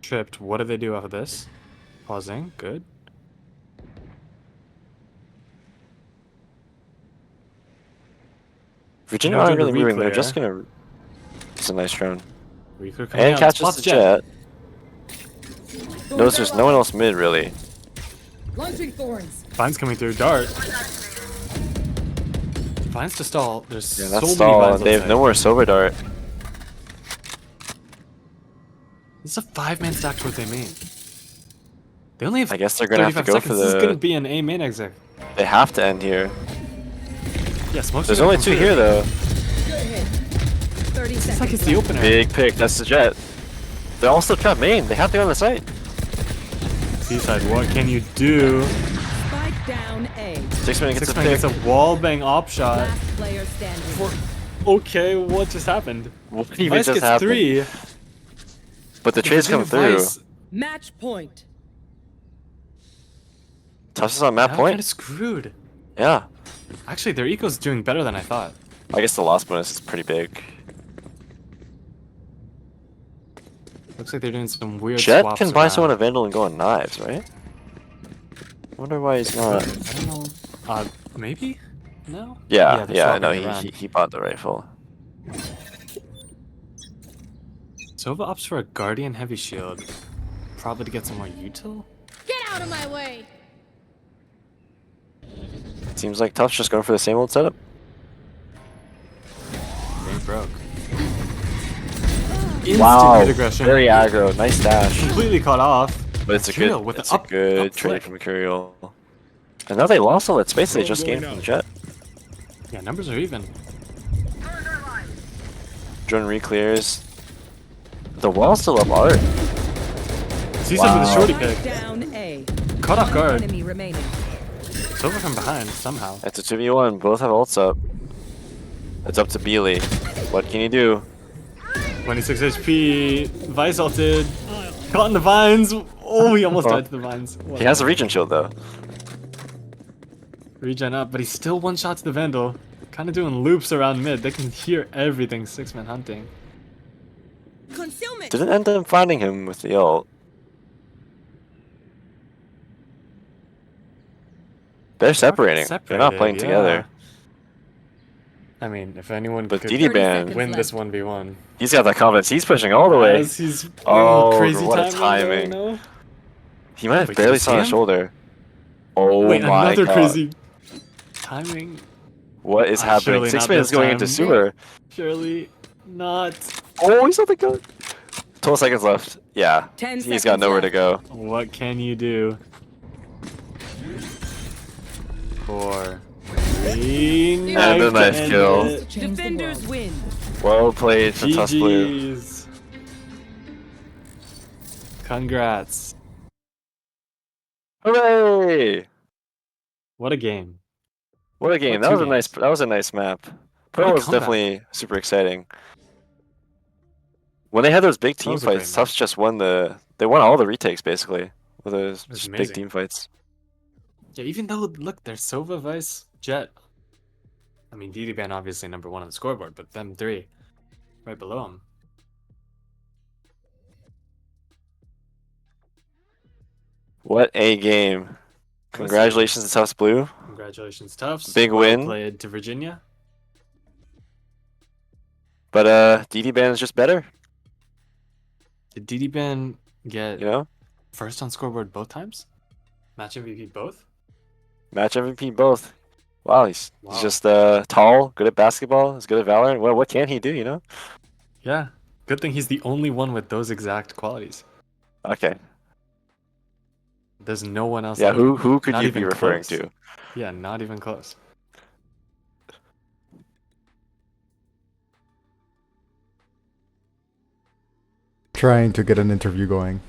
Tripped. What do they do off of this? Pausing. Good. Virginia No aren't Jet to really moving. They're reclear. just gonna. It's a nice drone. Reaper coming And out. catches Spots the Jet. Notice there's no one else mid really. Launching thorns. Vines coming through. Dart. Vines to stall. There's Yeah, so that's many stall. vines. They have no more Silver Dart. This is a 5-man stack towards A main. They only have I guess they're gonna have to 35 go seconds. for This is gonna the. be an A main exec. They have to end here. Yeah, smokes. There's are only gonna 2 come here through. though. 30 It's seconds. like it's the left. opener. Big pick. That's the Jet. They're all still trapped main. They have to go on the site. Seaside, what can you do? Spike down A. Sixman gets a Sixman pick. gets a wall bang op shot. Last player standing. Okay, what just happened? What even Vice just gets happened? 3. But the trades come Virginia through. Vice Match point. Tufts is on map now point. kind of screwed. Yeah. Actually, their eco's doing better than I thought. I guess the loss bonus is pretty big. Looks like they're doing some weird Jet swaps can buy around. someone a Vandal and go on knives, right? Wonder why he's not. I don't know. Maybe? No? Yeah, they're yeah, swapping no, it around. he bought the rifle. Sova opts for a Guardian Heavy Shield, probably to get some more util. Get out of my way! Seems like Tufts just going for the same old setup. Game broke. Wow, Instant aggression. very aggro. Nice dash. Completely caught off. But it's a Mercurial good, with the it's a good up trade flick. from Mercurial. And now they lost all that space they Drone just gained going from out. Jet. Yeah, numbers are even. Drone re-clears. The wall's still up art. Seaside with a shorty pick. Down A. Caught off guard. Enemy remaining. Sova from behind somehow. It's a 2v1. Both have ults up. It's up to Beely. What can you do? 26 HP. Vice ulted. Caught in the vines. Oh, he almost died to the vines. He has a regen shield though. Regen up, but he's still one shot to the Vandal. Kind of doing loops around mid. They can hear everything. Sixman hunting. Concealment. Didn't end up finding him with the ult. They're separating. They're not playing yeah. together. I mean, if anyone But could ddbann, win this left. 1v1. he's got the confidence. He's pushing all the way. As he's Oh, crazy what a timing. timing. No? He might have Wait, barely did you saw see his him? shoulder. Oh Wait, my another god. crazy timing. What is happening? surely not Sixman is this going into time. sewer. Surely not. Oh, he's on the gun. 12 seconds left. Yeah. 10 He's seconds got nowhere to left. go. What can you do? 4, 3, And a nice kill. Change the Defenders world. win. Well played from Tufts Blue. GG's. Congrats. Hooray! What a game. What a game. What That two was games? a nice map. What Pro a was comeback. definitely super exciting. When they had those big team was a great fights, match. Tufts just won they won all the retakes basically. With those was just big amazing. team fights. Yeah, even though, look, there's Sova, Vice, Jet. I mean, ddbann obviously number 1 on the scoreboard, but them 3 right below him. What a game. Congratulations to Tufts Blue. Congratulations, Tufts. Big Well win. played to Virginia. But ddbann is just better, Did ddbann get you know? first on scoreboard both times? Match MVP both? Match MVP both. Wow, he's Wow. just tall, good at basketball, he's good at Valorant. Well, what can he do, you know? Yeah. Good thing he's the only one with those exact qualities. Okay. There's no one else. Yeah, like who could not you be even referring close. to? Yeah, not even close. Trying to get an interview going.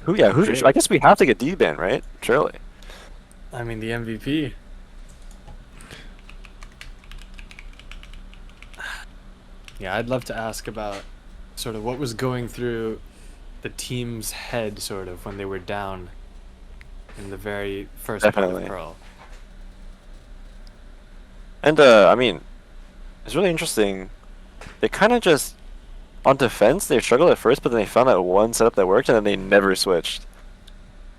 Who Great. I guess we have to get ddbann, right? Surely. I mean, the MVP. Yeah, I'd love to ask about sort of what was going through the team's head, sort of, when they were down in the very first part Definitely. of Pearl. And I mean, it's really interesting. They kind of just on defense they struggled at first, but then they found that one setup that worked, and then they never switched.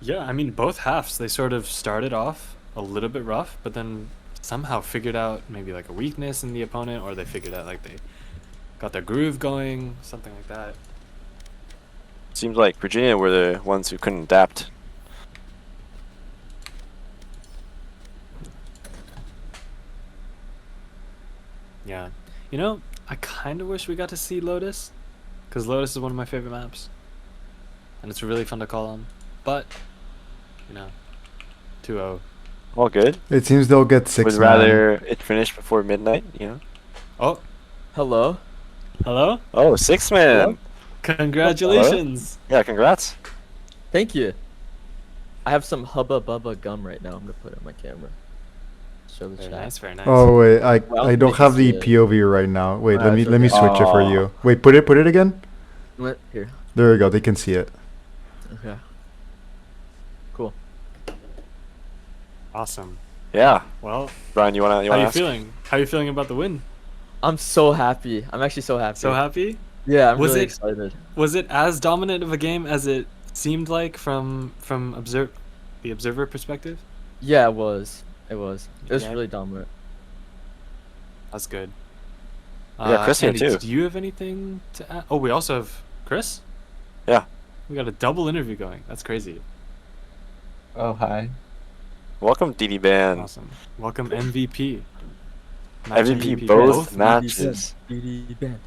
Yeah, I mean, both halves, they sort of started off a little bit rough, but then somehow figured out maybe like a weakness in the opponent, or they figured out like they got their groove going, something like that. Seems like Virginia were the ones who couldn't adapt. Yeah. You know, I kind of wish we got to see Lotus, because Lotus is one of my favorite maps. And it's really fun to call on. But, you know, 2-0. All good. It seems they'll get Would 6 rather it finish before midnight, you know? Oh, Hello. hello? Oh, Sixman! Congratulations! Yeah, congrats. Thank you. I have some Hubba Bubba gum right now. I'm gonna put it on my camera. Show the Very chat. nice, very nice. Oh wait, Well, I don't have the it's, POV right now. Wait, Alright, let me it's switch it for okay. you. Wait, put it again. What? Here. There we go. They can see it. Okay. Cool. Awesome. Yeah. Well, Brian, you wanna how you ask? feeling? How you feeling about the win? I'm so happy. I'm actually so happy. So happy? Yeah, I'm Was really it- excited. Was it as dominant of a game as it seemed like from the observer perspective? Yeah, it was. It was. It was Yeah. really dominant. That's good. Yeah, Chris here Andy, too. do you have anything to add? Oh, we also have Chris? Yeah. We got a double interview going. That's crazy. Oh, hi. Welcome, ddbann. Awesome. Welcome MVP. MVP both both matches. ddbann.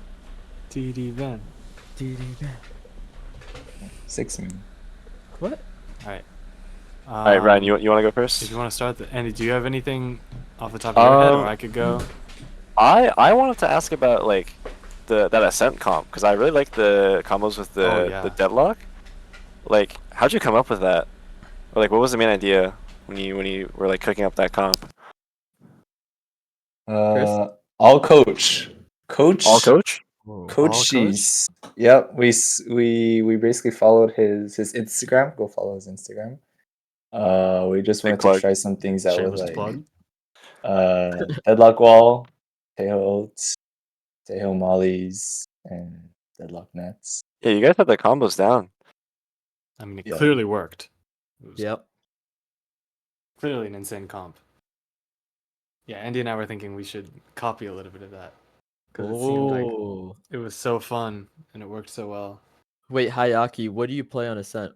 ddbann. ddbann. Sixman. What? Alright. All right, Ryan, you want to go first? If you want to start, Andy, do you have anything off the top of your head, or I could go? I wanted to ask about like that ascent comp because I really like the combos with Oh, the yeah. deadlock. Like, how'd you come up with that? Or like, what was the main idea when you were like cooking up that comp? All coach. Coach. All coach? Whoa. Coach All coach? Shees. Yep. We basically followed his Instagram. Go follow his Instagram. We just Big wanted plug. to try some things that was Shameless like plug. deadlock wall, Teho ults, Teho mollies, and deadlock nets. Yeah, you guys had the combos down. I mean, it Yeah. clearly worked. It was Yep. clearly an insane comp. Yeah, Andy and I were thinking we should copy a little bit of that. Because it seemed like Oh. it was so fun and it worked so well. Wait, Hyakki, what do you play on Ascent?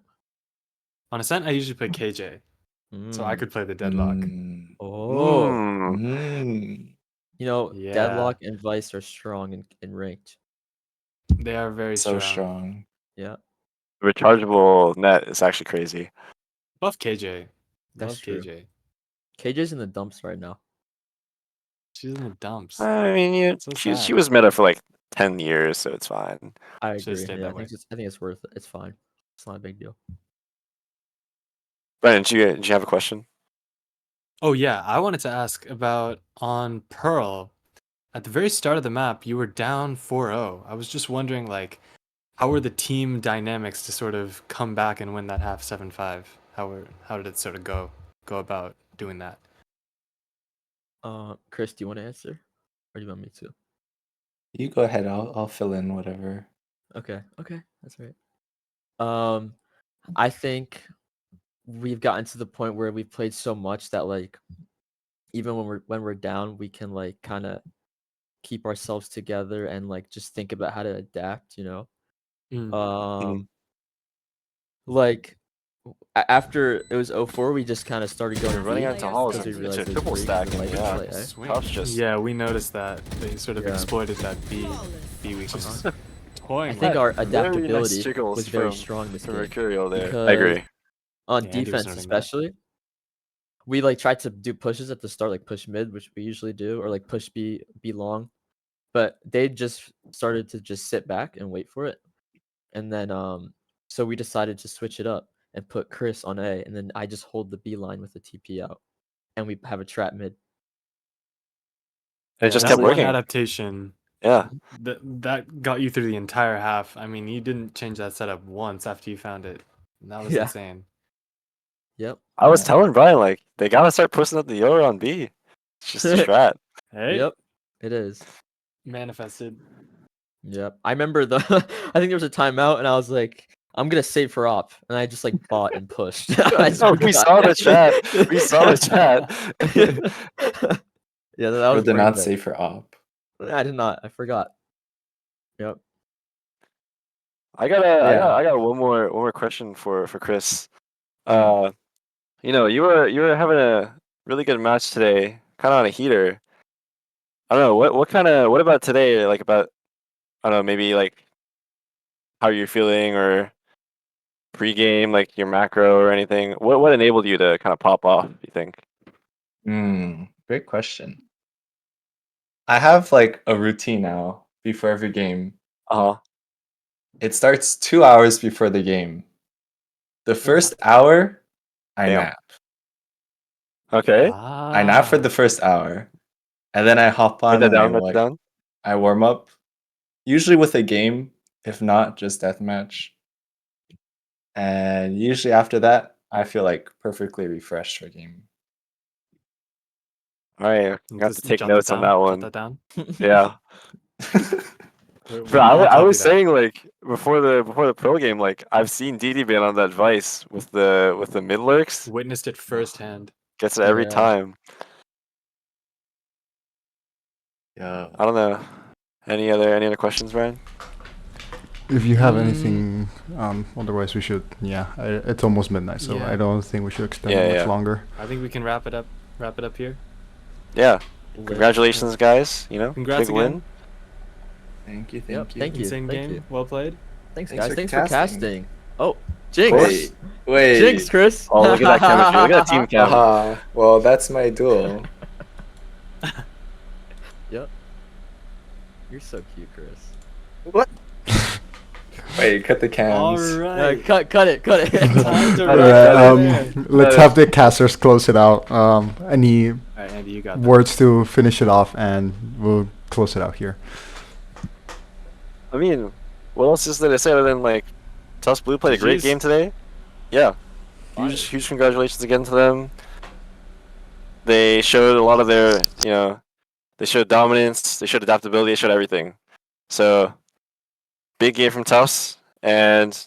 On Ascent, I usually play KJ, so I Mm. could play the Deadlock. Oh. Mm. You know, Yeah. Deadlock and Vice are strong in ranked. They are very So strong. strong. Yeah. The rechargeable net is actually crazy. Love KJ. That's Love true. KJ. KJ's in the dumps right now. She's in the dumps. I mean, So she sad. was meta for like 10 years, so it's fine. I Should've agree. stayed Yeah, that way. I think it's worth it. It's fine. It's not a big deal. Brandon, did you have a question? Oh yeah, I wanted to ask about on Pearl. At the very start of the map, you were down 4-0. I was just wondering, like, how were the team dynamics to sort of come back and win that half 7-5? How did it sort of go about doing that? Chris, do you want to answer? Or do you want me to? You go ahead. I'll fill in whatever. Okay, that's right. I think we've gotten to the point where we've played so much that like even when we're down, we can like kind of keep ourselves together and like just think about how to adapt, you know. Mm. Like after it was 04, we just kind of started going You're running B out to halls because we and realized it's a it was triple free, stack, and and like, yeah, play A. Swing. Tufts just Yeah, we noticed that. They sort of Yeah. exploited that B weakness. Toying I with think it. our Very nice adaptability jiggles was very from- strong this from game. Mercurial there. Because I agree. on Yeah, Andy was defense, noting that. especially, we like tried to do pushes at the start, like push mid, which we usually do, or like push B long, but they just started to just sit back and wait for it, and then so we decided to switch it up and put Chris on A, and then I just hold the B line with the TP out, and we have a trap mid. And it just That kept one working. adaptation Yeah. that got you through the entire half. I mean, you didn't change that setup once after you found it. And that was Yeah. insane. Yep. I was telling Brian, like, they gotta start pushing up the Yoru on B. It's just a strat. Hey, Yep. It is. manifested. Yep. I remember the. I think there was a timeout, and I was like, I'm gonna save for op, and I just like bought and pushed. I No, we forgot. saw the chat. We saw the chat. Yeah, that was Or did brain not dead. say for op. I did not. I forgot. Yep. I got one more question for Chris. You know, you were having a really good match today, kind of on a heater. I don't know what about today? Like about I don't know, maybe like how you're feeling or pregame, like your macro or anything. What enabled you to kind of pop off? You think? Great question. I have like a routine now before every game. Uh huh. It starts 2 hours before the game. The first hour, I Damn. nap. Okay. I nap for the first hour, and then I hop Write on that and down. Write that down. I warm up, usually with a game, if not just deathmatch. And usually after that, I feel like perfectly refreshed for game. All right, I have to take notes on that one. Jot that down. Yeah. We'll Bro, all I copy was that. saying like before the pro game, like I've seen ddbann on that Vice with the mid lurks. Witnessed it firsthand. Gets it every Yeah. time. Yeah. I don't know. Any other questions, Brian? If you have anything, otherwise we should. Yeah, it's almost midnight, so Yeah. I don't think we should extend Yeah, it much yeah. longer. I think we can wrap it up here. Yeah. Congratulations, guys. You know, Congrats big again. win. Thank you. Yep, thank you. Insane thank game. you. Well played. Thanks, Thanks guys. for Thanks for casting. casting. Oh, Jinx. Wait. Jinx, Chris. Oh, look at that chemistry. Look at that team chem. Well, that's my duel. Yep. You're so cute, Chris. What? Wait, cut the All cams. right. Cut it. Time to wrap Alright, it there. let's have the casters close it out. Any All right, Andy, you got that. words to finish it off, and we'll close it out here. I mean, what else is there to say other than like, Tufts Blue played a great GGs. game today. Yeah, Fine. huge congratulations again to them. They showed a lot of their, they showed dominance, they showed adaptability, they showed everything. So, big game from Tufts, and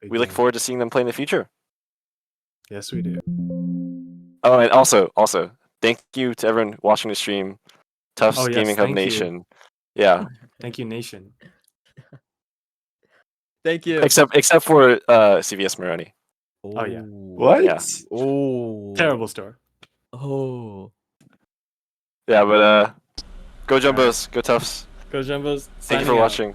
we look forward to seeing them play in the future. Yes, we do. Oh, and also, thank you to everyone watching the stream. Tufts Oh, yes, Gaming Hub thank you. Nation. Yeah, Thank you, Nation. Thank you. except for CVS Maroni. Oh, yeah. What? Yeah. Oh. Terrible store. Oh. Yeah, but go Jumbos, go Tufts. Go Jumbos. Thank you for Signing out. watching.